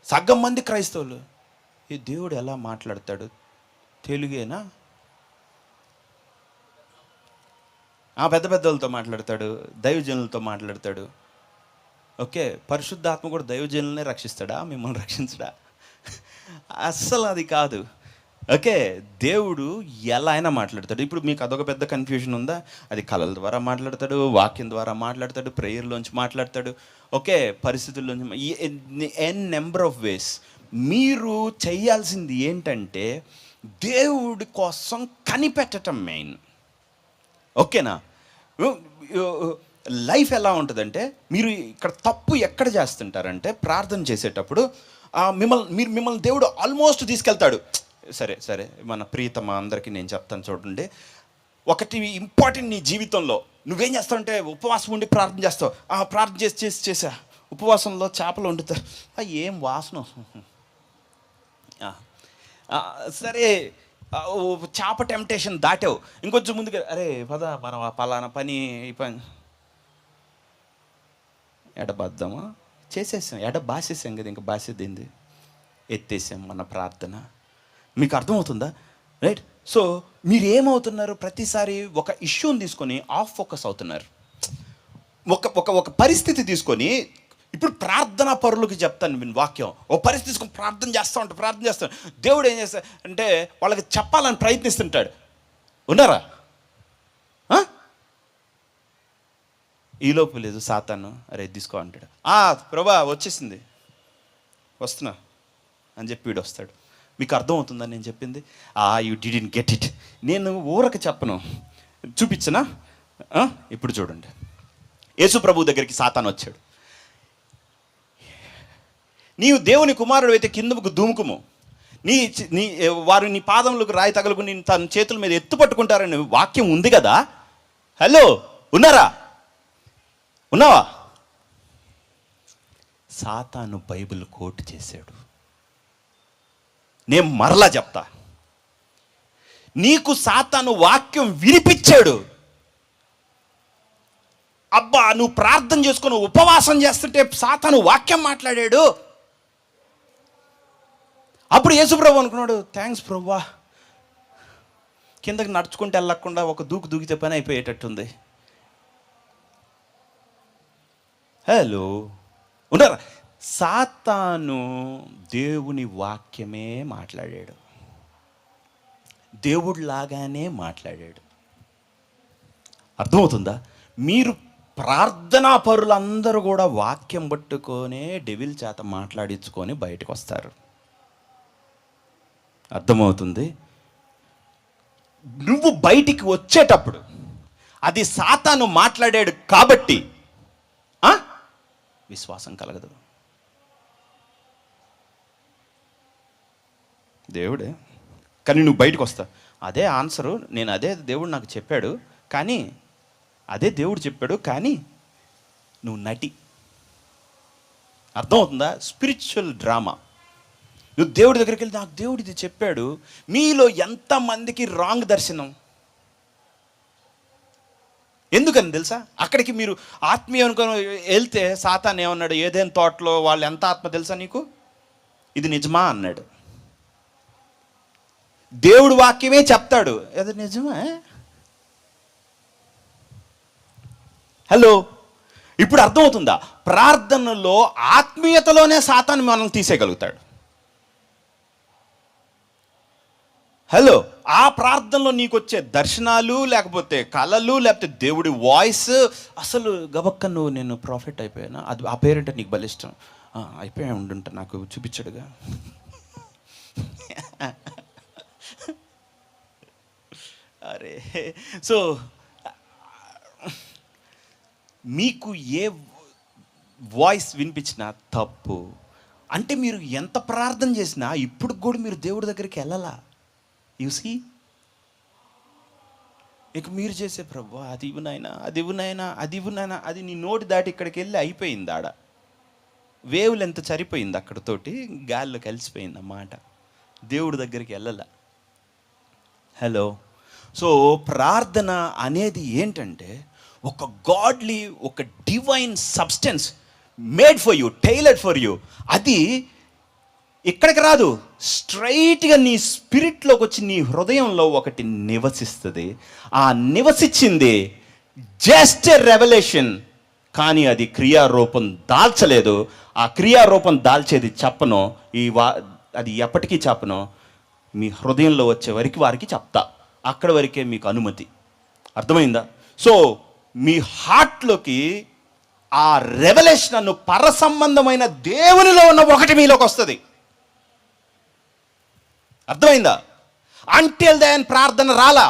సగం మంది క్రైస్తవులు ఈ దేవుడు ఎలా మాట్లాడతాడు, తెలుగేనా? పెద్ద పెద్దలతో మాట్లాడతాడు, దైవజనులతో మాట్లాడతాడు. ఓకే, పరిశుద్ధాత్మ కూడా దైవజనులనే రక్షిస్తాడా, మిమ్మల్ని రక్షించడా? అస్సలు అది కాదు. ఓకే, దేవుడు ఎలా అయినా మాట్లాడతాడు. ఇప్పుడు మీకు అదొక పెద్ద కన్ఫ్యూజన్ ఉందా? అది కళల ద్వారా మాట్లాడతాడు, వాక్యం ద్వారా మాట్లాడతాడు, ప్రేయర్లోంచి మాట్లాడతాడు. ఓకే, పరిస్థితుల్లోంచి, ఎన్ నెంబర్ ఆఫ్ వేస్. మీరు చేయాల్సింది ఏంటంటే దేవుడి కోసం కనిపెట్టడం మెయిన్. ఓకేనా? లైఫ్ ఎలా ఉంటుందంటే, మీరు ఇక్కడ తప్పు ఎక్కడ చేస్తుంటారంటే ప్రార్థన చేసేటప్పుడు మిమ్మల్ని దేవుడు ఆల్మోస్ట్ తీసుకెళ్తాడు. సరే సరే, మన ప్రియతమ అందరికీ నేను చెప్తాను చూడండి. ఒకటి ఇంపార్టెంట్ నీ జీవితంలో, నువ్వేం చేస్తావంటే ఉపవాసం ఉండి ప్రార్థన చేస్తావు. ప్రార్థన చేసా ఉపవాసంలో చేపలు వండుతా, ఏం వాసన. సరే, చేప టెంప్టేషన్ దాటావు, ఇంకొంచెం ముందుగా అరే పద మనం పలానా పని ఈ పని ఎడబద్దామా చేసేసాం, బాసేసాం కదా, ఇంకా బాసేదింది, ఎత్తేసాం మన ప్రార్థన. మీకు అర్థమవుతుందా? రైట్. సో మీరు ఏమవుతున్నారు, ప్రతిసారి ఒక ఇష్యూని తీసుకొని ఆఫ్ ఫోకస్ అవుతున్నారు. ఒక పరిస్థితి తీసుకొని, ఇప్పుడు ప్రార్థనా పరులకు చెప్తాను నేను వాక్యం. ఒక పరిస్థితి తీసుకొని ప్రార్థన చేస్తాను. దేవుడు ఏం చేస్తా అంటే వాళ్ళకి చెప్పాలని ప్రయత్నిస్తుంటాడు. ఉన్నారా? ఈలోపు లేదు, సాతాను అరే తీసుకో అంటాడు. ప్రభా వచ్చేసింది, వస్తున్నా అని చెప్పి వీడు వస్తాడు. మీకు అర్థమవుతుందని నేను చెప్పింది? You didn't get it. నేను ఊరక చెప్పను, చూపించనా? ఇప్పుడు చూడండి, యేసు ప్రభు దగ్గరికి సాతాను వచ్చాడు. నీవు దేవుని కుమారుడు అయితే కిందకు దుముకుము, వారు నీ పాదములకు రాయి తగలుకు నేను తన చేతుల మీద ఎత్తు పట్టుకుంటారని వాక్యం ఉంది కదా. హలో, ఉన్నావా? సాతాను బైబిల్ కోట్ చేశాడు. నేను మరలా చెప్తా, నీకు సాతాను వాక్యం వినిపించాడు. అబ్బా, నువ్వు ప్రార్థన చేసుకొని ఉపవాసం చేస్తుంటే సాతాను వాక్యం మాట్లాడాడు. అప్పుడు యేసుప్రభు అనుకున్నాడు, థ్యాంక్స్ ప్రభువా, కిందకి నడుచుకుంటూ వెళ్ళకుండా ఒక దూకితే పని అయిపోయేటట్టుంది. హలో, ఉన్నారా? సాతాను దేవుని వాక్యమే మాట్లాడాడు, దేవుడిలాగానే మాట్లాడాడు. అర్థమవుతుందా? మీరు ప్రార్థనా పరులందరూ కూడా వాక్యం పట్టుకొనే డెవిల్ చేత మాట్లాడించుకొని బయటకు వస్తారు. అర్థమవుతుంది? నువ్వు బయటికి వచ్చేటప్పుడు అది సాతాను మాట్లాడాడు కాబట్టి విశ్వాసం కలగదు. దేవుడే, కానీ నువ్వు బయటకు వస్తావు, అదే ఆన్సరు, నేను అదే దేవుడు నాకు చెప్పాడు, కానీ అదే దేవుడు చెప్పాడు, కానీ నువ్వు నటి. అర్థమవుతుందా? Spiritual drama. నువ్వు దేవుడి దగ్గరికి వెళ్ళి, నాకు దేవుడు ఇది చెప్పాడు. మీలో ఎంతమందికి రాంగ్ దర్శనం? ఎందుకని తెలుసా? అక్కడికి మీరు ఆత్మీయ అనుకుని వెళ్తే సాతాను ఏమన్నాడు? ఏదైనా తోటలో వాళ్ళు ఎంత ఆత్మ తెలుసా నీకు? ఇది నిజమా అన్నాడు. దేవుడు వాక్యమే చెప్తాడు, అది నిజమా? హలో, ఇప్పుడు అర్థమవుతుందా? ప్రార్థనలో ఆత్మీయతలోనే సాతాను మనల్ని తీసేయగలుగుతాడు. హలో, ఆ ప్రార్థనలో నీకు వచ్చే దర్శనాలు, లేకపోతే కళలు, లేకపోతే దేవుడి వాయిస్, అసలు గబక్క నువ్వు నేను ప్రాఫిట్ అయిపోయానా, అది ఆ పేరంటే నీకు బలిష్టం, అయిపోయా ఉండుంటా, నాకు చూపించాడుగా. అరే, సో మీకు ఏ వాయిస్ వినిపించినా తప్పు అంటే మీరు ఎంత ప్రార్థన చేసినా ఇప్పుడు కూడా మీరు దేవుడి దగ్గరికి వెళ్ళాలా? యూసీ, ఇక మీరు చేసే ప్రభు అది ఇవ్వనైనా, అది ఇవ్వనైనా, అది ఇవ్వనైనా, అది నీ నోటి దాటి ఇక్కడికి వెళ్ళి అయిపోయింది. ఆడ వేవులు ఎంత చరిపోయింది, అక్కడతోటి గాల్లో కలిసిపోయింది అన్నమాట. దేవుడి దగ్గరికి వెళ్ళాల. హలో, సో ప్రార్థన అనేది ఏంటంటే ఒక గాడ్లీ, ఒక divine substance made for you, tailored for you. అది ఇక్కడికి రాదు, స్ట్రైట్గా నీ స్పిరిట్లోకి వచ్చి నీ హృదయంలో ఒకటి నివసిస్తుంది. ఆ నివసించింది జస్ట్ ఎ రెవల్యూషన్, కానీ అది క్రియారూపం దాల్చలేదు. ఆ క్రియారూపం దాల్చేది చెప్పను, అది ఎప్పటికీ చెప్పను. మీ హృదయంలో వచ్చే వరకు వారికి చెప్తా, అక్కడి వరకే మీకు అనుమతి. అర్థమైందా? సో మీ హార్ట్లోకి ఆ రెవల్యూషన్ అను పర సంబంధమైన దేవునిలో ఉన్న ఒకటి మీలోకి వస్తుంది. అర్థమైందా? అంటిల్ దెన్ ప్రార్థన రాలా.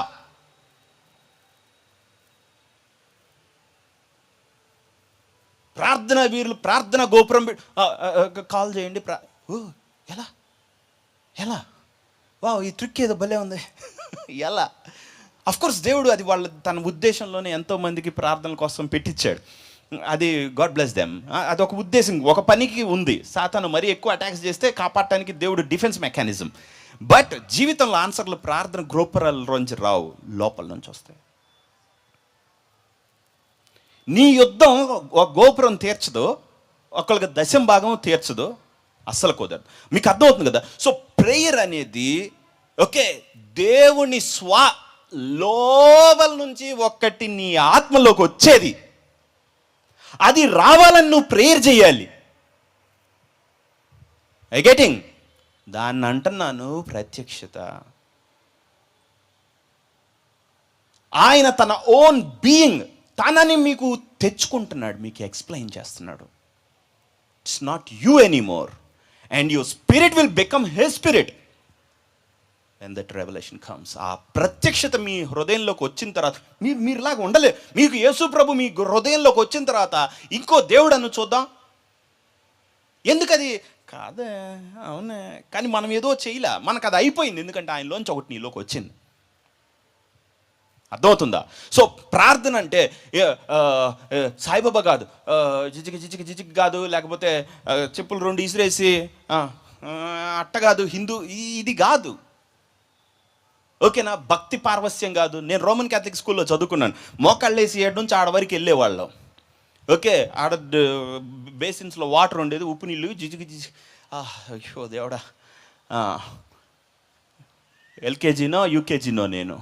ప్రార్థన వీరులు ప్రార్థన గోపురం కాల్ చేయండి. ఎలా ఎలా వా, ఈ ట్రిక్ ఏదో భలే ఉంది. ఎలా? అఫ్కోర్స్ దేవుడు అది వాళ్ళ తన ఉద్దేశంలోనే ఎంతోమందికి ప్రార్థనల కోసం పెట్టించాడు. అది గాడ్ బ్లెస్ దెమ్. అదొక ఉద్దేశం, ఒక పనికి ఉంది. సాతాను మరీ ఎక్కువ అటాక్స్ చేస్తే కాపాడటానికి దేవుడు డిఫెన్స్ మెకానిజం. బట్ జీవితంలో ఆన్సర్లు ప్రార్థన గోపురాల్లోంచి రావు, లోపల నుంచి వస్తాయి. నీ యుద్ధం ఒక గోపురం తీర్చదు, ఒకళ్ళకి దశం భాగం తీర్చదు, అస్సలు కుదరదు. మీకు అర్థమవుతుంది కదా? సో ప్రేయర్ అనేది ఓకే, దేవుని లోపల నుంచి ఒకటి నీ ఆత్మలోకి వచ్చేది. అది రావాలని నువ్వు ప్రేయర్ చేయాలి. I getting? దాన్ని అంటున్నాను ప్రత్యక్షత. ఆయన తన ఓన్ బీయింగ్, తనని మీకు తెచ్చుకుంటున్నాడు, మీకు ఎక్స్ప్లెయిన్ చేస్తున్నాడు. It's not you anymore, and your spirit will become his spirit when that revelation comes. ఆ ప్రత్యక్షత మీ హృదయంలోకి వచ్చిన తర్వాత మీరులాగా ఉండలే. మీకు యేసు ప్రభు మీ హృదయంలోకి వచ్చిన తర్వాత ఇంకో దేవుడు అను చూద్దాం. ఎందుకది కాదే, అవునే, కానీ మనం ఏదో చేయలే, మనకు అది అయిపోయింది. ఎందుకంటే ఆయనలోంచి ఒకటి నీలోకి వచ్చింది. అర్థమవుతుందా? సో ప్రార్థన అంటే సాయిబాబా కాదు, జిజికి కాదు, లేకపోతే చెప్పులు 2 ఇసిరేసి అట్ట కాదు, హిందూ ఇది కాదు. ఓకేనా? భక్తి పార్వస్యం కాదు. నేను రోమన్ క్యాథలిక్ స్కూల్లో చదువుకున్నాను. మోకాళ్ళేసి 7 నుంచి ఆడ వరకు వెళ్ళేవాళ్ళం. ఓకే, ఆడ బేసిన్స్లో వాటర్ ఉండేది, ఉప్పు నీళ్ళు జిజిగి అయ్యో దేవుడా. ఎల్కేజీనో యూకేజీనో నేను.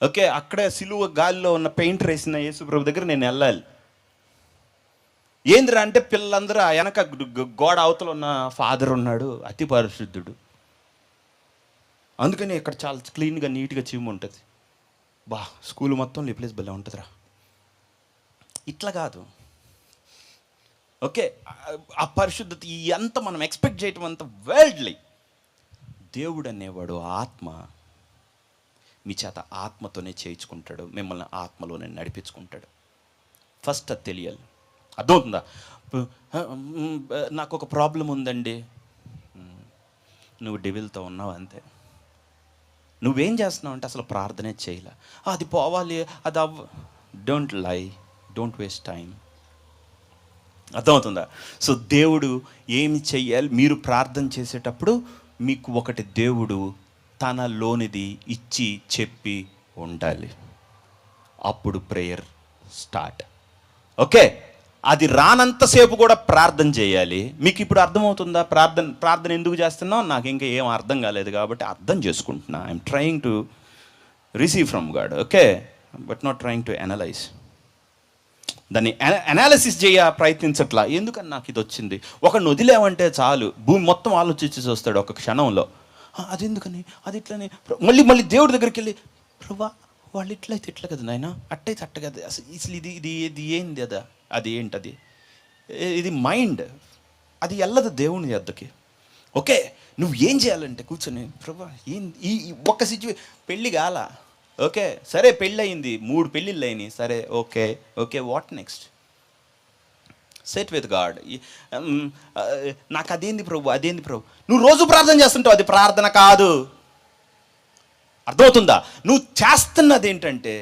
ఓకే, అక్కడే సిలువ గాలిలో ఉన్న పెయింట్ వేసిన యేసుప్రభు దగ్గర నేను వెళ్ళాలి. ఏందిరా అంటే పిల్లలందరూ వెనక గోడ అవతల ఉన్న ఫాదర్ ఉన్నాడు, అతి పరిశుద్ధుడు. అందుకని ఇక్కడ చాలా క్లీన్గా నీట్గా చీము ఉంటుంది. బా, స్కూల్ మొత్తం ఈ ప్లేస్ భలే ఉంటుందిరా. ఇట్లా కాదు. ఓకే, ఆ పరిశుద్ధత ఎంత మనం ఎక్స్పెక్ట్ చేయటం అంత వరల్డ్లీ. దేవుడు అనేవాడు ఆత్మ. మీ చేత ఆత్మతోనే చేయించుకుంటాడు, మిమ్మల్ని ఆత్మలోనే నడిపించుకుంటాడు. ఫస్ట్ అది తెలియాలి. అర్థమవుతుందా? నాకు ఒక ప్రాబ్లం ఉందండి, నువ్వు డెవిల్తో ఉన్నావు అంతే. నువ్వేం చేస్తున్నావు అంటే అసలు ప్రార్థనే చేయలే. అది పోవాలి, అది don't lie, don't waste time. అర్థమవుతుందా? సో దేవుడు ఏమి చెయ్యాలి? మీరు ప్రార్థన చేసేటప్పుడు మీకు ఒకటి దేవుడు తనలోనిది ఇచ్చి చెప్పి ఉండాలి. అప్పుడు ప్రేయర్ స్టార్ట్. ఓకే, అది రానంతసేపు కూడా ప్రార్థన చేయాలి. మీకు ఇప్పుడు అర్థమవుతుందా? ప్రార్థన ఎందుకు చేస్తున్నావు? నాకు ఇంకా ఏం అర్థం కాలేదు కాబట్టి అర్థం చేసుకుంటున్నా. I'm trying to receive from God. Okay, but not trying to analyse. దాన్ని అనాలిసిస్ ప్రయత్నించట్లా. ఎందుకని నాకు ఇది వచ్చింది? ఒకరిని వదిలేమంటే చాలు, భూమి మొత్తం ఆలోచించి చూస్తాడు ఒక క్షణంలో. అది ఎందుకని, అది ఇట్లని. మళ్ళీ దేవుడి దగ్గరికి వెళ్ళి, ప్రభా వాళ్ళు ఇట్లయితే ఇట్లా కదా నాయన, అట్టయితే అట్ట కదా, అసలు ఇది ఏంది అదా, అది ఏంటది, ఇది మైండ్, అది వెళ్ళదు దేవుని వద్దకి. ఓకే, నువ్వు ఏం చేయాలంటే కూర్చొని, ప్రభా ఈ ఒక్క పెళ్ళి కాల, ఓకే సరే పెళ్ళి అయింది, 3 పెళ్ళిళ్ళు అయినాయి, సరే okay what next? Set with God. నాకు అదేంది ప్రభు, అదేంది ప్రభు. నువ్వు రోజు ప్రార్థన చేస్తుంటావు, అది ప్రార్థన కాదు. అర్థమవుతుందా? నువ్వు చేస్తున్నది ఏంటంటే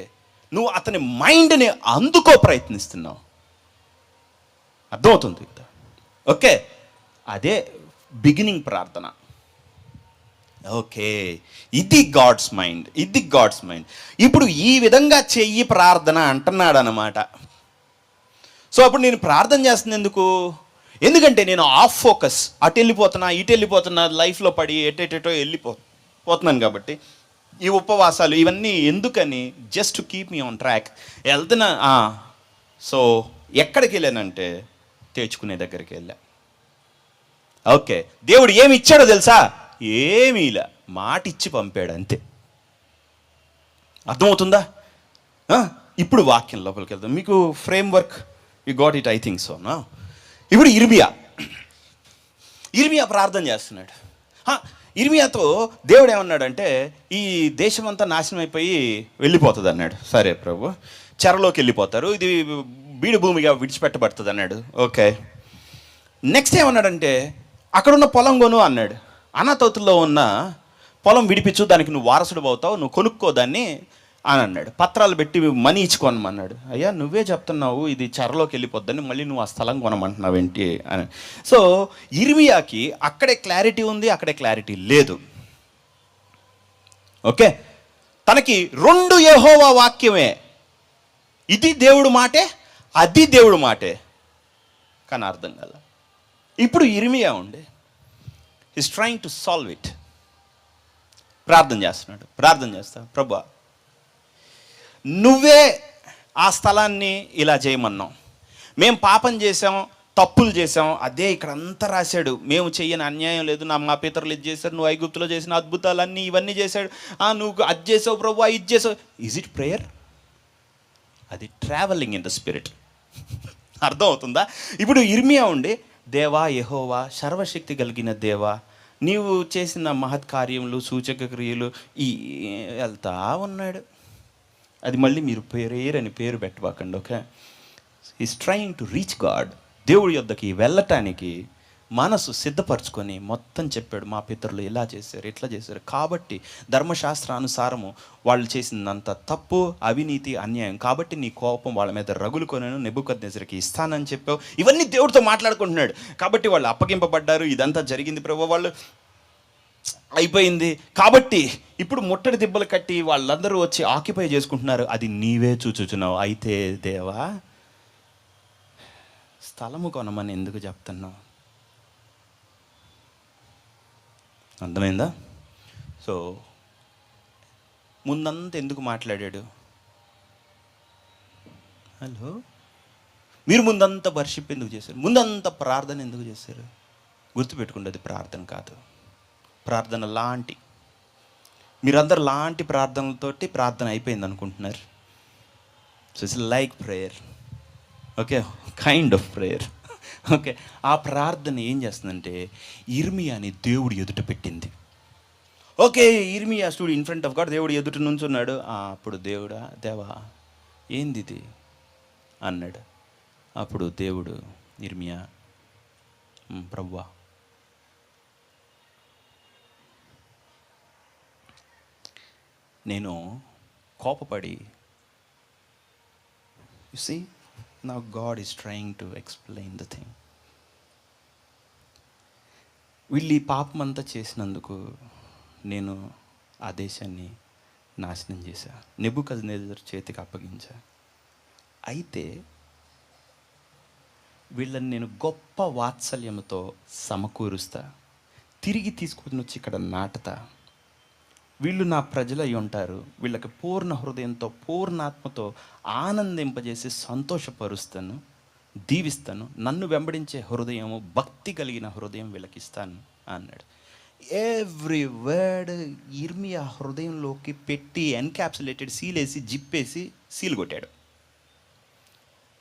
నువ్వు అతని మైండ్ని అందుకో ప్రయత్నిస్తున్నావు. అర్థమవుతుంది కదా? ఓకే, అదే బిగినింగ్ ప్రార్థన. ఓకే, ఇది గాడ్స్ మైండ్, ఇది గాడ్స్ మైండ్. ఇప్పుడు ఈ విధంగా చెయ్యి ప్రార్థన అంటున్నాడు అన్నమాట. సో అప్పుడు నేను ప్రార్థన చేస్తున్న ఎందుకంటే నేను ఆఫ్ ఫోకస్, అటు వెళ్ళిపోతున్నా ఇటు వెళ్ళిపోతున్నా, లైఫ్లో పడి ఎటెటో వెళ్ళిపోతున్నాను. కాబట్టి ఈ ఉపవాసాలు ఇవన్నీ ఎందుకని, just to keep me on track. వెళ్తున్నా. సో ఎక్కడికి వెళ్ళానంటే తెచ్చుకునే దగ్గరికి వెళ్ళా. ఓకే, దేవుడు ఏమి ఇచ్చాడో తెలుసా? ఏమీలా, మాట ఇచ్చి పంపాడు అంతే. అర్థమవుతుందా? ఇప్పుడు వాక్యం లోపలికి వెళ్దాం. మీకు frame work you got it, I think so. ఇప్పుడు ఇర్మియా ప్రార్థన చేస్తున్నాడు. ఇర్మియాతో దేవుడు ఏమన్నాడంటే, ఈ దేశం అంతా నాశనం అయిపోయి వెళ్ళిపోతుంది అన్నాడు. సరే ప్రభు, చెరలోకి వెళ్ళిపోతారు, ఇది బీడు భూమిగా విడిచిపెట్టబడుతుంది అన్నాడు. ఓకే, నెక్స్ట్ ఏమన్నాడంటే, అక్కడున్న పొలం కొను అన్నాడు. అనాతోతుల్లో ఉన్న పొలం విడిపించు, దానికి నువ్వు వారసుడు అవుతావు, నువ్వు కొనుక్కో దాన్ని అని అన్నాడు. పత్రాలు పెట్టి మనీ ఇచ్చుకోనమన్నాడు. అయ్యా నువ్వే చెప్తున్నావు ఇది చెరలోకి వెళ్ళిపోద్దని, మళ్ళీ నువ్వు ఆ స్థలం కొనమంటున్నావు ఏంటి అని. సో ఇర్మియాకి అక్కడే క్లారిటీ ఉంది, అక్కడే క్లారిటీ లేదు. ఓకే, తనకి 2 యెహోవా వాక్యమే, ఇది దేవుడు మాటే, అది దేవుడు మాటే, కానీ అర్థం కాల. ఇప్పుడు ఇర్మియా ఉండే is trying to solve it. ప్రార్థన చేస్తా, ప్రభా నువ్వే ఆ స్థలాన్ని ఇలా చేయమన్నాం, మేము పాపం చేసాం, తప్పులు చేసాం, అదే ఇక్కడ అంతా రాశాడు. మేము చెయ్యని అన్యాయం లేదు, మా పితరులు ఇది చేశారు, నువ్వు ఐగుప్తులో చేసిన అద్భుతాలన్నీ ఇవన్నీ చేశాడు, నువ్వు అది చేసావు ప్రభు, ఇది చేసావు. Is it prayer? అది ట్రావెలింగ్ ఇన్ ద స్పిరిట్. అర్థం అవుతుందా? ఇప్పుడు ఇర్మియా ఉండి, దేవా యెహోవా సర్వశక్తి కలిగిన దేవా, నీవు చేసిన మహత్కార్యములు సూచక క్రియలు వెళ్తా ఉన్నాడు. అది మళ్ళీ మీరు ప్రేయర్ అని పేరు పెట్టబాకండి. Okay, is trying to reach God. దేవుడి యొద్దకి వెళ్ళటానికి మనసు సిద్ధపరచుకొని మొత్తం చెప్పాడు. మా పితరులు ఇలా చేశారు, ఇట్లా చేశారు, కాబట్టి ధర్మశాస్త్రానుసారము వాళ్ళు చేసినంత తప్పు, అవినీతి, అన్యాయం, కాబట్టి నీ కోపం వాళ్ళ మీద రగులుకొనను, నెబుకద్నెజరుకి ఇస్తానని చెప్పావు. ఇవన్నీ దేవుడితో మాట్లాడుకుంటున్నాడు. కాబట్టి వాళ్ళు అప్పగింపబడ్డారు, ఇదంతా జరిగింది ప్రభు. వాళ్ళు అయిపోయింది. కాబట్టి ఇప్పుడు ముట్టడి దిబ్బలు కట్టి వాళ్ళందరూ వచ్చి ఆక్యుపై చేసుకుంటున్నారు. అది నీవే చూచుచున్నావు. అయితే దేవా, స్థలము కొనమని ఎందుకు చెప్తున్నావు? అర్థమైందా? సో ముందంతా ఎందుకు మాట్లాడాడు? హలో, మీరు ముందంతా వర్షిప్ ఎందుకు చేశారు? ముందంతా ప్రార్థన ఎందుకు చేశారు? గుర్తుపెట్టుకోండి, అది ప్రార్థన కాదు. ప్రార్థన లాంటి, మీరందరూ లాంటి ప్రార్థనలతోటి ప్రార్థన అయిపోయింది అనుకుంటున్నారు. So it's like prayer, okay, kind of prayer. Okay, ఆ ప్రార్థన ఏం చేస్తుందంటే ఇర్మియాని దేవుడు ఎదుట పెట్టింది. ఓకే, ఇర్మియా stood in front of God, దేవుడు ఎదుట నుంచున్నాడు. అప్పుడు దేవుడా, దేవా ఏంది ఇది అన్నాడు. అప్పుడు దేవుడు, ఇర్మియా, ప్రభువా, నేను కోపపడి, you see now God is trying to explain the thing. వీళ్ళు ఈ పాపం అంతా చేసినందుకు నేను ఆ దేశాన్ని నాశనం చేశా, నెబుకద్నెజరు చేతికి అప్పగించా. అయితే వీళ్ళని నేను గొప్ప వాత్సల్యంతో సమకూరుస్తా, తిరిగి తీసుకుని వచ్చి ఇక్కడ నాటుతా. వీళ్ళు నా ప్రజలు అయి ఉంటారు. వీళ్ళకి పూర్ణ హృదయంతో, పూర్ణాత్మతో ఆనందింపజేసి సంతోషపరుస్తాను, దీవిస్తాను. నన్ను వెంబడించే హృదయము, భక్తి కలిగిన హృదయం వీళ్ళకి ఇస్తాను అన్నాడు. ఎవ్రీ వర్డ్ ఇర్మియా హృదయంలోకి పెట్టి ఎన్క్యాప్సులేటెడ్ సీల్ వేసి, జిప్పేసి సీల్ కొట్టాడు.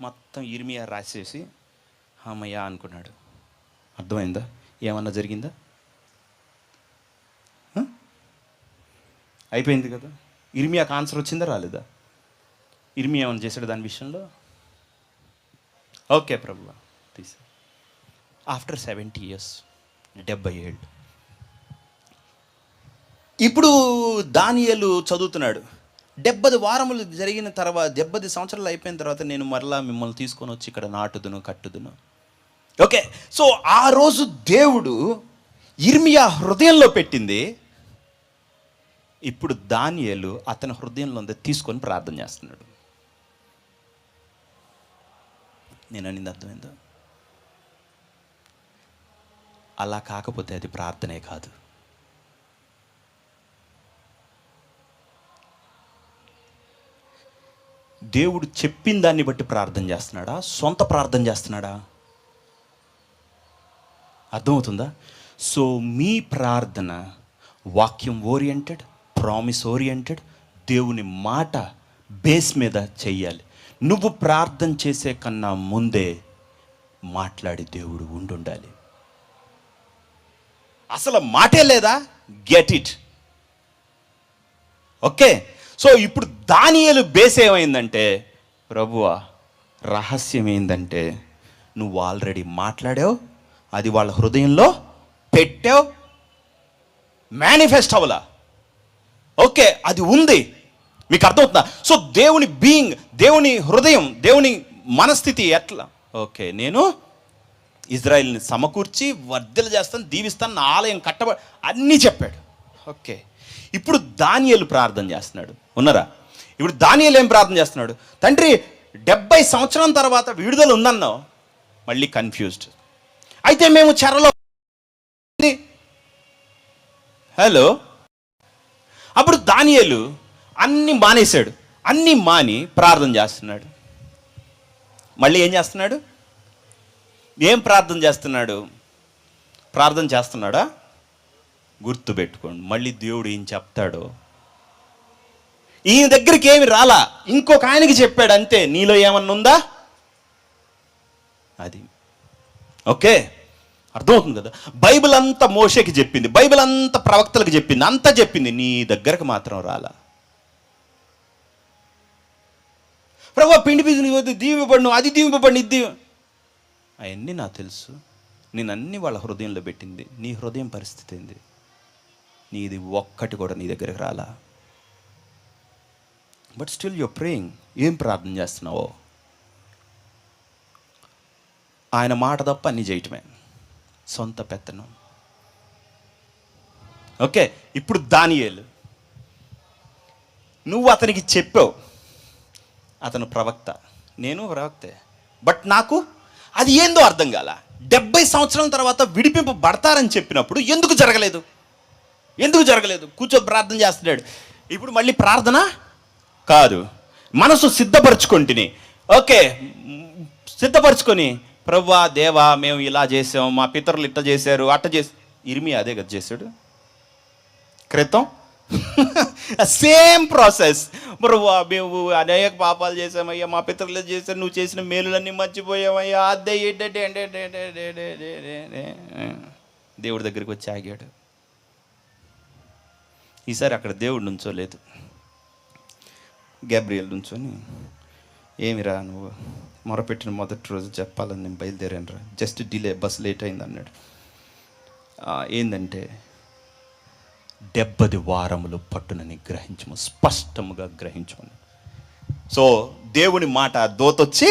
మొత్తం ఇర్మియా రాసేసి అమ్మయ్య అనుకున్నాడు. అర్థమైందా? ఏమన్నా జరిగిందా? అయిపోయింది కదా. ఇర్మియాకు ఆన్సర్ వచ్చిందా, రాలేదా? ఇర్మియా ఏమన్నా చేశాడు దాని విషయంలో? ఓకే ప్రభువా తీసా. ఆఫ్టర్ 70 years, 70 ఏళ్ళు, ఇప్పుడు దానియేలు చదువుతున్నాడు. 70 వారములు జరిగిన తర్వాత, 70 సంవత్సరాలు అయిపోయిన తర్వాత నేను మరలా మిమ్మల్ని తీసుకొని వచ్చి ఇక్కడ నాటుదును, కట్టుదును. ఓకే, సో ఆ రోజు దేవుడు ఇర్మియా హృదయంలో పెట్టింది. ఇప్పుడు దానియేలు అతని హృదయంలో తీసుకొని ప్రార్థన చేస్తున్నాడు. నేను అనింది అర్థమైందా? అలా కాకపోతే అది ప్రార్థనే కాదు. దేవుడు చెప్పిన దాన్ని బట్టి ప్రార్థన చేస్తున్నాడా, సొంత ప్రార్థన చేస్తున్నాడా? అర్థమవుతుందా? సో మీ ప్రార్థన వాక్యం ఓరియంటెడ్, ప్రామిస్ ఓరియంటెడ్, దేవుని మాట బేస్ మీద చెయ్యాలి. నువ్వు ప్రార్థన చేసే కన్నా ముందే మాట్లాడి దేవుడు ఉండాలి. అసలు మాటే లేదా? Get it. ఓకే, సో ఇప్పుడు దానియేలు బేస్ ఏమైందంటే, ప్రభువా రహస్యం ఏంటంటే నువ్వు ఆల్రెడీ మాట్లాడావు, అది వాళ్ళ హృదయంలో పెట్టావు, మేనిఫెస్ట్ అవ్వలా. ఓకే, అది ఉంది. మీకు అర్థమవుతుందా? సో దేవుని బీయింగ్, దేవుని హృదయం, దేవుని మనస్థితి ఎట్లా? ఓకే, నేను ఇజ్రాయిల్ని సమకూర్చి వర్ధలు చేస్తాను, దీవిస్తాను, నా ఆలయం కట్టబడి అన్నీ చెప్పాడు. ఓకే, ఇప్పుడు దానియేలు ప్రార్థన చేస్తున్నాడు. ఉన్నారా? ఇప్పుడు దానియేలు ఏం ప్రార్థన చేస్తున్నాడు? తండ్రి 70 సంవత్సరం తర్వాత విడుదల ఉందన్నావు, మళ్ళీ కన్ఫ్యూజ్డ్. అయితే మేము చెరలో, హలో, అప్పుడు దానియేలు అన్నీ మానేశాడు. అన్నీ మాని ప్రార్థన చేస్తున్నాడు. మళ్ళీ ఏం చేస్తున్నాడు? ఏం ప్రార్థన చేస్తున్నాడు? ప్రార్థన చేస్తున్నాడా? గుర్తుపెట్టుకోండి, మళ్ళీ దేవుడు ఏం చెప్తాడో. ఈయన దగ్గరికి ఏమి రాలా, ఇంకొక ఆయనకి చెప్పాడు అంతే. నీలో ఏమన్నా ఉందా అది. ఓకే, అర్థమవుతుంది కదా? బైబిల్ అంతా మోషేకి చెప్పింది, బైబిల్ అంతా ప్రవక్తలకు చెప్పింది, అంతా చెప్పింది, నీ దగ్గరకు మాత్రం రాలా. ప్రభు పిండి బిజు దీవిపడిను, అది దీవిపడిన, ఇది అవన్నీ నాకు తెలుసు. నేను అన్ని వాళ్ళ హృదయంలో పెట్టింది. నీ హృదయం పరిస్థితి ఏంది? నీది ఒక్కటి కూడా నీ దగ్గరకు రాలా. But still your praying. ఏం ప్రార్థన చేస్తున్నావో? ఆయన మాట తప్ప అన్నీ చేయటమే, సొంత పెత్తనం. ఓకే, ఇప్పుడు దానియేలు, నువ్వు అతనికి చెప్పావు, అతను ప్రవక్త, నేను ప్రవక్తే, బట్ నాకు అది ఏందో అర్థం కాల. 70 సంవత్సరాల తర్వాత విడిపింపబడతారని చెప్పినప్పుడు ఎందుకు జరగలేదు? కూర్చో ప్రార్థన చేస్తున్నాడు. ఇప్పుడు మళ్ళీ ప్రార్థన కాదు, మనసు సిద్ధపరచుకుంటుని. ఓకే, సిద్ధపరచుకొని, ప్రభువా దేవా మేము ఇలా చేసాం, మా పితరులు ఇట్లా చేశారు, అట్ట చేసి, ఇర్మియా అదే కదా చేశాడు క్రితం. Same process. ప్రభువా మేము అనేక పాపాలు చేసామయ్యా, మా పితరులు చేశారు, నువ్వు చేసిన మేలులన్నీ మర్చిపోయామయ్యా, అదే దేవుడి దగ్గరికి వచ్చి ఆగాడు. ఈసారి అక్కడ దేవుడు నుంచోలేదు, గ్యాబ్రియల్ నుంచొని, ఏమిరా నువ్వు మొరపెట్టిన మొదటి రోజు చెప్పాలని నేను బయలుదేరాను రా, జస్ట్ డిలే, బస్ లేట్ అయింది అన్నాడు. ఏందంటే 70 వారములు పట్టునని గ్రహించము, స్పష్టముగా గ్రహించమని. సో దేవుని మాట దోతొచ్చి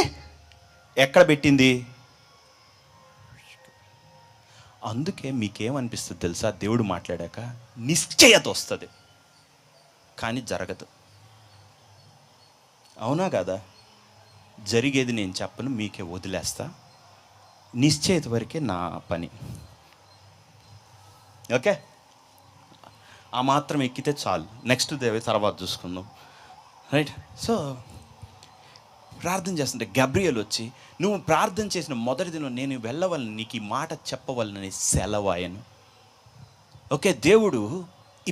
ఎక్కడ పెట్టింది? అందుకే మీకేమనిపిస్తుంది తెలుసా? దేవుడు మాట్లాడాక నిశ్చయత వస్తుంది, కానీ జరగదు. అవునా కదా? జరిగేది నేను చెప్పను, మీకే వదిలేస్తా. నిశ్చయత వరకే నా పని. ఓకే, ఆ మాత్రం ఎక్కితే చాలు, నెక్స్ట్ దేవే తర్వాత చూసుకుందాం, రైట్? సో ప్రార్థన చేస్తుంటే గబ్రియల్ వచ్చి, నువ్వు ప్రార్థన చేసిన మొదటి దినం నేను వెళ్ళవలని, నీకు ఈ మాట చెప్పవలనని సెలవాయను. ఓకే, దేవుడు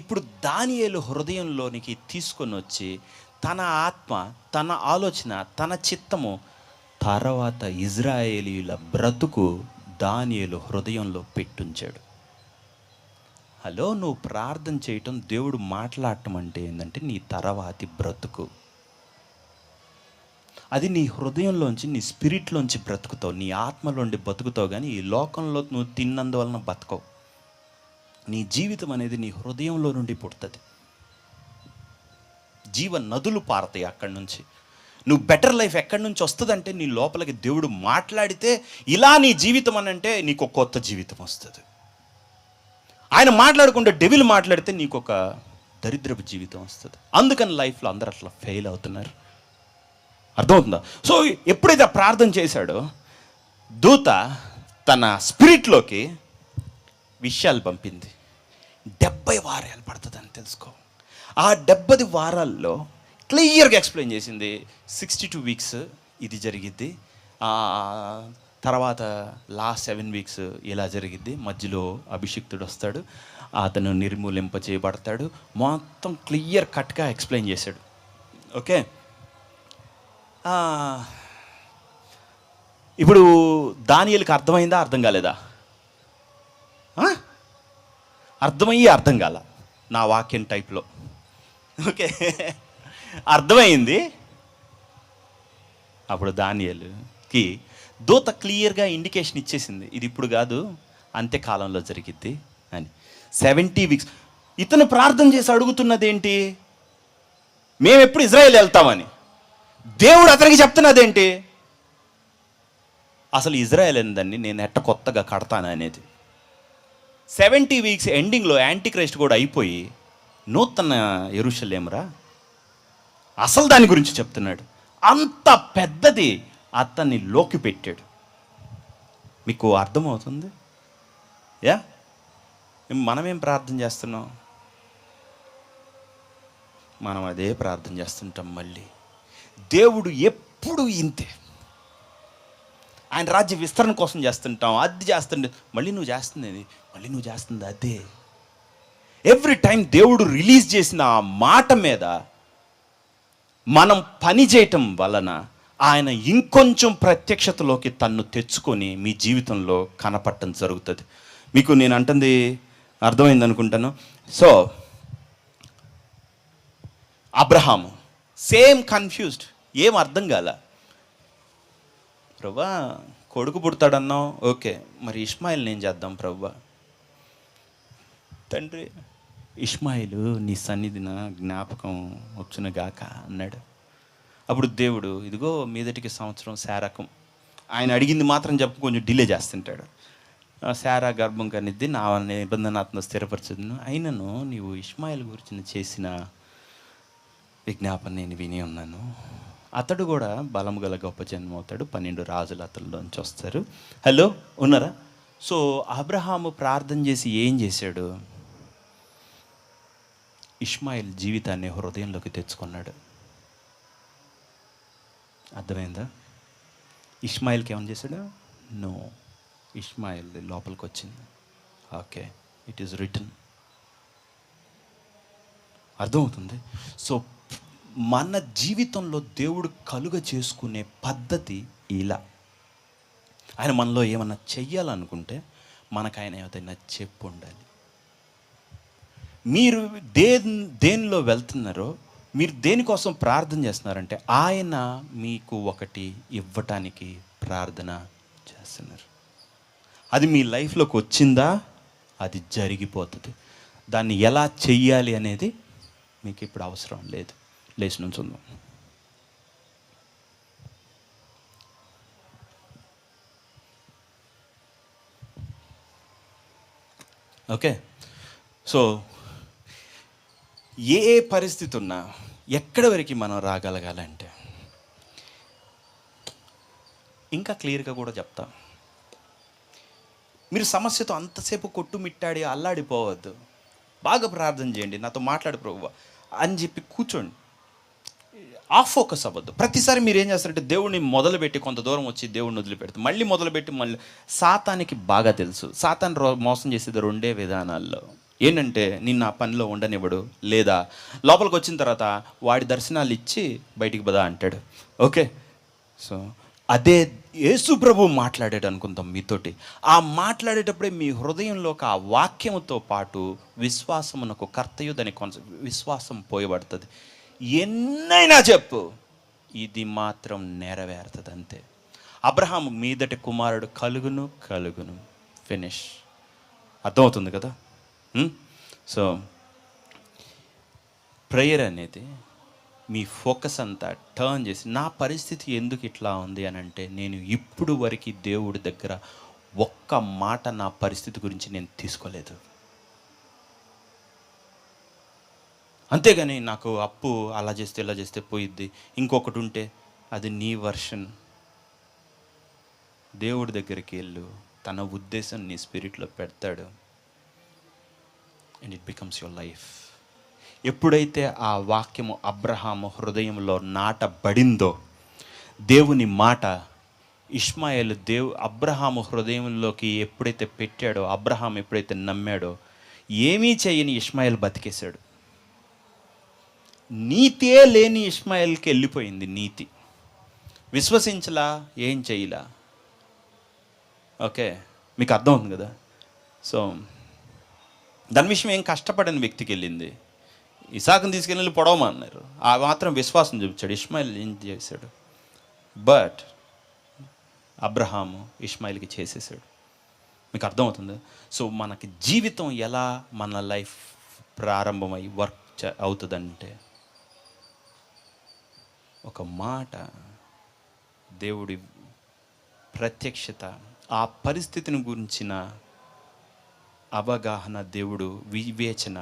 ఇప్పుడు దానియేలు హృదయంలోనికి తీసుకొని వచ్చి తన ఆత్మ, తన ఆలోచన, తన చిత్తము, తర్వాత ఇజ్రాయేలీల బ్రతుకు దానియేలు హృదయంలో పెట్టుంచాడు. హలో, నువ్వు ప్రార్థన చేయటం, దేవుడు మాట్లాడటం అంటే ఏంటంటే నీ తర్వాతి బ్రతుకు. అది నీ హృదయంలోంచి, నీ స్పిరిట్లోంచి బ్రతుకుతావు, నీ ఆత్మలోండి బతుకుతావు. కానీ ఈ లోకంలో నువ్వు తిన్నందువలన బతకవు. నీ జీవితం అనేది నీ హృదయంలో నుండి పుడుతుంది. జీవ నదులు పారతాయి అక్కడి నుంచి. నువ్వు బెటర్ లైఫ్ ఎక్కడి నుంచి వస్తుందంటే నీ లోపలికి దేవుడు మాట్లాడితే, ఇలా నీ జీవితం అని అంటే నీకు ఒక కొత్త జీవితం వస్తుంది. ఆయన మాట్లాడుకుంటే, డెవిల్ మాట్లాడితే నీకు ఒక దరిద్రపు జీవితం వస్తుంది. అందుకని లైఫ్లో అందరూ అట్లా ఫెయిల్ అవుతున్నారు. అర్థమవుతుందా? సో ఎప్పుడైతే ప్రార్థన చేశాడో, దూత తన స్పిరిట్లోకి విషయాలు పంపింది. 70 వారాలు పడుతుందని తెలుసుకో. ఆ 70 వారాల్లో క్లియర్గా ఎక్స్ప్లెయిన్ చేసింది. 62 వీక్స్ ఇది జరిగిద్ది, తర్వాత లాస్ట్ 7 వీక్స్ ఇలా జరిగిద్ది, మధ్యలో అభిషిక్తుడు వస్తాడు, అతను నిర్మూలింప చేయబడతాడు. మొత్తం క్లియర్ కట్గా ఎక్స్ప్లెయిన్ చేశాడు. ఓకే, ఇప్పుడు దానియేలుకి అర్థమైందా? అర్థం కాలేదా? అర్థమయ్యి అర్థం కాల నా వాక్యం టైప్లో. ఓకే, అర్థమైంది. అప్పుడు దానియేలుకి దూత క్లియర్గా ఇండికేషన్ ఇచ్చేసింది, ఇది ఇప్పుడు కాదు, అంత్యకాలంలో జరిగిద్ది అని. 70 వీక్స్. ఇతను ప్రార్థన చేసి అడుగుతున్నది ఏంటి? మేము ఎప్పుడు ఇజ్రాయెల్ వెళ్తామని. దేవుడు అతనికి చెప్తున్నదేంటి? అసలు ఇజ్రాయెల్ ఏందని నేను ఎట్ట కొత్తగా కడతాను అనేది. 70 వీక్స్ ఎండింగ్లో యాంటీక్రైస్ట్ కూడా అయిపోయి నూతన యెరూషలేమురా, అసలు దాని గురించి చెప్తున్నాడు. అంత పెద్దది అతన్ని లోకి పెట్టాడు. మీకు అర్థమవుతుంది? యా, మనమేం ప్రార్థన చేస్తున్నాం? మనం అదే ప్రార్థన చేస్తుంటాం. మళ్ళీ దేవుడు ఎప్పుడు ఇంతే. ఆయన రాజ్య విస్తరణ కోసం చేస్తుంటాం, అది చేస్తుండే, మళ్ళీ నువ్వు చేస్తుంది అదే. ఎవ్రీ టైం దేవుడు రిలీజ్ చేసిన ఆ మాట మీద మనం పని చేయటం వలన ఆయన ఇంకొంచెం ప్రత్యక్షతలోకి తన్ను తెచ్చుకొని మీ జీవితంలో కనపడటం జరుగుతుంది. మీకు నేను అంటుంది అర్థమైంది అనుకుంటాను. సో అబ్రహాము సేమ్ కన్ఫ్యూజ్డ్, ఏం అర్థం కాల. ప్రభువా కొడుకు పుడతాడన్నావు, ఓకే, మరి ఇష్మాయిల్ని ఏం చేద్దాం ప్రభువా? తండ్రి, ఇష్మాయిలు నీ సన్నిధిన జ్ఞాపకం వచ్చునుగాక అన్నాడు. అప్పుడు దేవుడు, ఇదిగో మీదటికి సంవత్సరం శారకం, ఆయన అడిగింది మాత్రం చెప్పు, కొంచెం డిలే చేస్తుంటాడు. శారా గర్భం కనిద్ది, నా నిబంధన అతను స్థిరపరచదును. అయినను నీవు ఇష్మాయిల్ గురించి చేసిన విజ్ఞాపన నేను విని ఉన్నాను. అతడు కూడా బలము గల గొప్ప జన్మ అవుతాడు, 12 రాజులు అతనిలోంచి వస్తారు. హలో, ఉన్నారా? సో అబ్రహాము ప్రార్థన చేసి ఏం చేశాడు? ఇష్మాయిల్ జీవితాన్ని హృదయంలోకి తెచ్చుకున్నాడు. అర్థమైందా? ఇష్మాయిల్కి ఏమని చేశాడు? నో, ఇష్మాయిల్ లోపలికి వచ్చింది. Okay, it is return. అర్థమవుతుంది? సో మన జీవితంలో దేవుడు కలుగ చేసుకునే పద్ధతి ఇలా. ఆయన మనలో ఏమన్నా చెయ్యాలనుకుంటే మనకు ఆయన ఏదైనా చెప్పు ఉండాలి. మీరు దేనిలో వెళ్తున్నారో, మీరు దేనికోసం ప్రార్థన చేస్తున్నారంటే ఆయన మీకు ఒకటి ఇవ్వటానికి ప్రార్థన చేస్తున్నారు. అది మీ లైఫ్లోకి వచ్చిందా, అది జరిగిపోతుంది. దాన్ని ఎలా చెయ్యాలి అనేది మీకు ఇప్పుడు అవసరం లేదు. లేచి నుంచుందాం. ఓకే, సో ఏ పరిస్థితి ఉన్నా ఎక్కడి వరకు మనం రాగలగాలంటే, ఇంకా క్లియర్గా కూడా చెప్తా, మీరు సమస్యతో అంతసేపు కొట్టుమిట్టాడి అల్లాడిపోవద్దు. బాగా ప్రార్థన చేయండి, నాతో మాట్లాడు ప్రభువా అని చెప్పి కూర్చోండి. ఆఫ్ ఫోకస్ అవ్వద్దు. ప్రతిసారి మీరు ఏం చేస్తారంటే దేవుడిని మొదలుపెట్టి కొంత దూరం వచ్చి దేవుడిని వదిలిపెడతారు, మళ్ళీ మొదలుపెట్టి మళ్ళీ. సాతానికి బాగా తెలుసు, సాతాను మోసం చేసేది 2 విధానాల్లో. ఏంటంటే నిన్ను ఆ పనిలో ఉండనివ్వడు, లేదా లోపలికి వచ్చిన తర్వాత వాడి దర్శనాలు ఇచ్చి బయటికి పదా అంటాడు. ఓకే, సో అదే యేసు ప్రభు మాట్లాడాడు అనుకుందాం మీతోటి. ఆ మాట్లాడేటప్పుడే మీ హృదయంలోకి ఆ వాక్యముతో పాటు విశ్వాసమునకు కర్తయు దాని విశ్వాసం పోయబడుతుంది. ఎన్నైనా చెప్పు, ఇది మాత్రం నెరవేరుతుంది అంతే. అబ్రహాము మీదటి కుమారుడు కలుగును కలుగును, ఫినిష్. అర్థమవుతుంది కదా? సో ప్రేయర్ అనేది మీ ఫోకస్ అంతా టర్న్ చేసి, నా పరిస్థితి ఎందుకు ఇట్లా ఉంది అని అంటే, నేను ఇప్పుడు వరకు దేవుడి దగ్గర ఒక్క మాట నా పరిస్థితి గురించి నేను తీసుకోలేదు. అంతేగాని నాకు అప్పు అలా చేస్తే ఇలా చేస్తే పోయిద్ది, ఇంకొకటి ఉంటే, అది నీ వర్షన్. దేవుడి దగ్గరికి వెళ్ళు, తన ఉద్దేశం నీ స్పిరిట్లో పెడతాడు, and it becomes your life. ఎప్పుడైతే ఆ వాక్యము అబ్రహాము హృదయంలో నాటబడిందో, దేవుని మాట ఇష్మాయేలు అబ్రహాము హృదయంలోకి ఎప్పుడైతే పెట్టాడో, అబ్రహాం ఎప్పుడైతే నమ్మాడో, ఏమీ చేయని ఇష్మాయేల్ బతికేశాడు. నీతే లేని ఇష్మాయేల్కి వెళ్ళిపోయింది నీతి. విశ్వసించలా, ఏం చేయలా. ఓకే, మీకు అర్థం ఉంది కదా? సో దాని విషయం ఏం కష్టపడని వ్యక్తికి వెళ్ళింది. ఇసాకుని తీసుకెళ్ళి పొడవమా అన్నారు, ఆ మాత్రం విశ్వాసం చూపించాడు. ఇష్మాయిల్ ఏం చేశాడు? బట్ అబ్రహాము ఇష్మాయిల్కి చేసేసాడు. మీకు అర్థమవుతుంది? సో మనకి జీవితం ఎలా మన లైఫ్ ప్రారంభమై వర్క్ అవుతుందంటే, ఒక మాట, దేవుడి ప్రత్యక్షత, ఆ పరిస్థితిని గురించిన అవగాహన, దేవుడు వివేచన,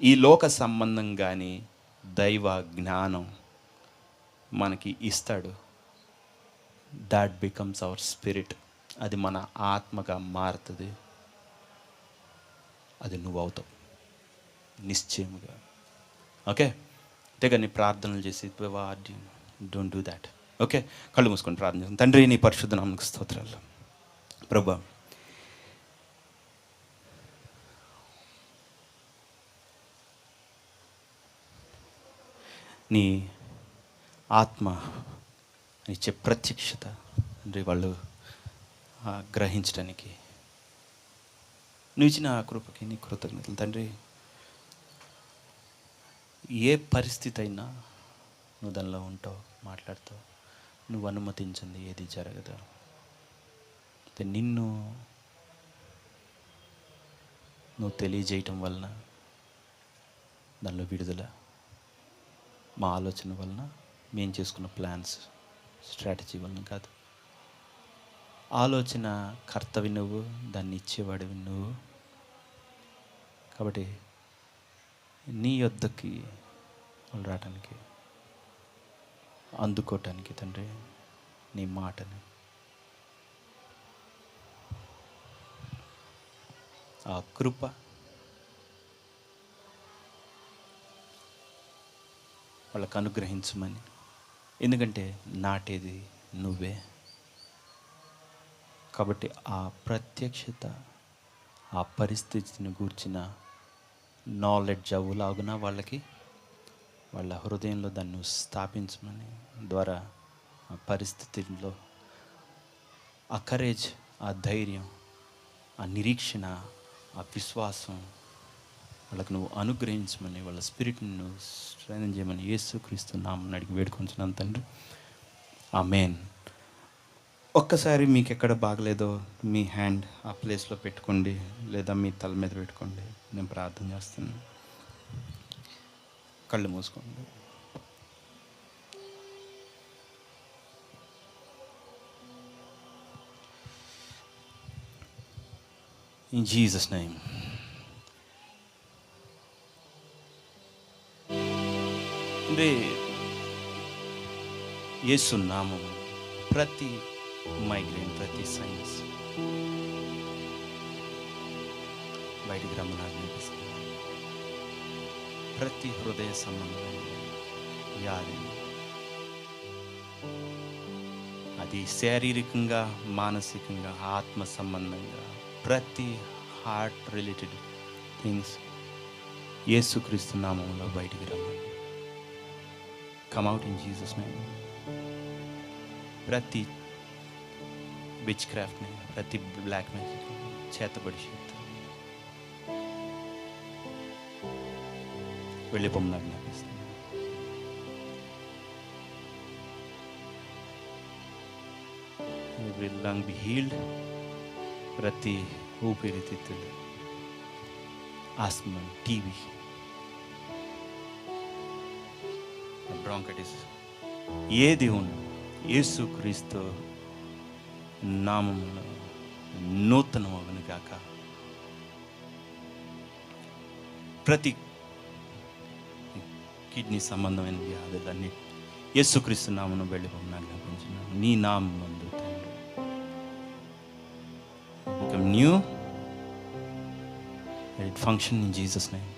ఈ లోక సంబంధం కానీ దైవ జ్ఞానం మనకి ఇస్తాడు. That becomes hour spirit. అది మన ఆత్మగా మారుతుంది. అది నువ్వు అవుతావు నిశ్చయముగా. ఓకే, అంతేగాని ప్రార్థనలు చేసి డోంట్ డూ దాట్. ఓకే, కళ్ళు మూసుకొని ప్రార్థన చేస్తాం. తండ్రి, నీ పరిశుద్ధ నామమునకు స్తోత్రాలు. ప్రభువా, నీ ఆత్మ ఇచ్చే ప్రత్యక్షత తండ్రి వాళ్ళు గ్రహించడానికి నువ్వు ఇచ్చిన ఆ కృపకి నీ కృతజ్ఞతలు తండ్రి. ఏ పరిస్థితి అయినా నువ్వు దానిలో ఉంటావు, మాట్లాడుతావు. నువ్వు అనుమతించింది ఏది జరగదు. నిన్ను నువ్వు తెలియజేయటం వలన దానిలో విడుదల, మా ఆలోచన వలన, మేము చేసుకున్న ప్లాన్స్, స్ట్రాటజీ వలన కాదు. ఆలోచన కర్తవి నువ్వు, దాన్ని ఇచ్చేవాడివి నువ్వు. కాబట్టి నీ యొద్దకి వాళ్ళు రావటానికి, అందుకోవటానికి తండ్రి నీ మాటని, ఆ కృప వాళ్ళకు అనుగ్రహించమని. ఎందుకంటే నాటేది నువ్వే. కాబట్టి ఆ ప్రత్యక్షత, ఆ పరిస్థితిని గూర్చిన నాలెడ్జ్ అవులాగున వాళ్ళకి వాళ్ళ హృదయంలో దాన్ని స్థాపించమని, ద్వారా ఆ పరిస్థితుల్లో ఆ కరేజ్, ఆ ధైర్యం, ఆ నిరీక్షణ, ఆ విశ్వాసం వాళ్ళకు నువ్వు అనుగ్రహించమని, వాళ్ళ స్పిరిట్ని నువ్వు స్ట్రెంథెన్ చేయమని యేసుక్రీస్తు నామమున అడిగి వేడుకొంచున్నాను తండ్రి. ఆమేన్. ఒక్కసారి మీకు ఎక్కడ బాగలేదో మీ హ్యాండ్ ఆ ప్లేస్లో పెట్టుకోండి, లేదా మీ తల మీద పెట్టుకోండి. నేను ప్రార్థన చేస్తున్నాను. కళ్ళు మూసుకోండి. In Jesus' name. అంటే యేసు నామం ప్రతి మైగ్రేన్, ప్రతి సైన్స్ బయటికి రమ్మని ఆజ్ఞాపిస్తుంది. ప్రతి హృదయ సంబంధమైన వ్యాధి, అది శారీరకంగా, మానసికంగా, ఆత్మ సంబంధంగా, ప్రతి హార్ట్ రిలేటెడ్ థింగ్స్ యేసుక్రీస్తు నామంలో బయటికి రమ్మని. Come out in Jesus name. ప్రతి విచ్ క్రాఫ్ట్ని, ప్రతి బ్లాక్ మ్యాజిక్, చేతబడి శక్తి వెళ్ళిపోమని ఆజ్ఞాపిస్తుంది. Every lung be healed. ప్రతి ఊపిరితిత్తులు, ఆస్మా, టీబీ, బ్రాంకైటిస్ ఏది ఉన్న యేసుక్రీస్తు నామములో నూతనమగును గాక. ప్రతి కిడ్నీ సంబంధమైన వ్యాధులన్నీ యేసుక్రీస్తు నామమున వెళ్ళిపోమని ఆజ్ఞాపించున్నాను. నీ నామం నందు తండ్రి become new and it function in Jesus name.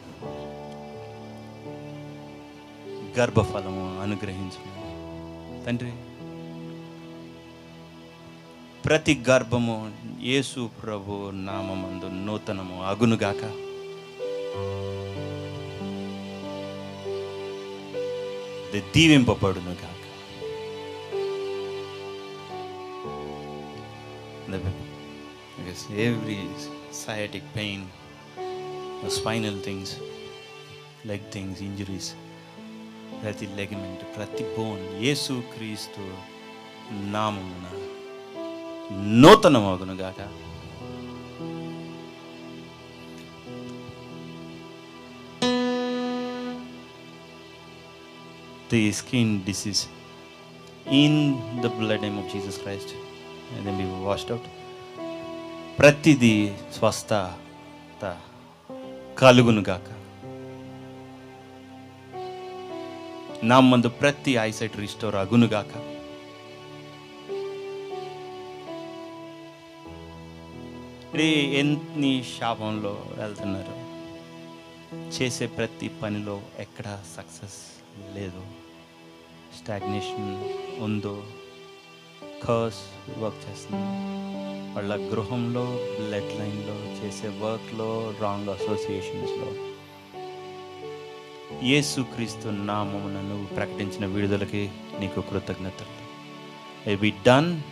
గర్భఫలము అనుగ్రహించమని తండ్రి. ప్రతి గర్భము యేసు ప్రభు నామమందు నూతనము అగునుగాక. దీవింపబడును గాక. Every sciatic pain, spinal things, leg things, injuries, ప్రతి లెగమెంట్, ప్రతి బోన్ యేసుక్రీస్తు నామమున నూతనమగును గాక. The skin disease in the blood name of Jesus Christ and then be washed out. ప్రతిదీ స్వస్థత కలుగును గాక. నా మందు ప్రతి ఐసైట్ రిస్టోర్ అగును గాక. ఎన్ని శాపంలో వెళ్తున్నారు, చేసే ప్రతి పనిలో ఎక్కడ సక్సెస్ లేదు, స్టాగ్నేషన్ ఉందో, కర్స్ వర్క్ చేస్తుంది. వాళ్ళ గృహంలో, బ్లడ్ లైన్లో, చేసే వర్క్లో, రాంగ్ అసోసియేషన్స్లో యేసుక్రీస్తు నామమున నువ్వు ప్రకటించిన విడుదలకి నీకు కృతజ్ఞతలు. It be done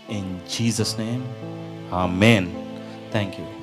in Jesus' name. Amen. Thank you.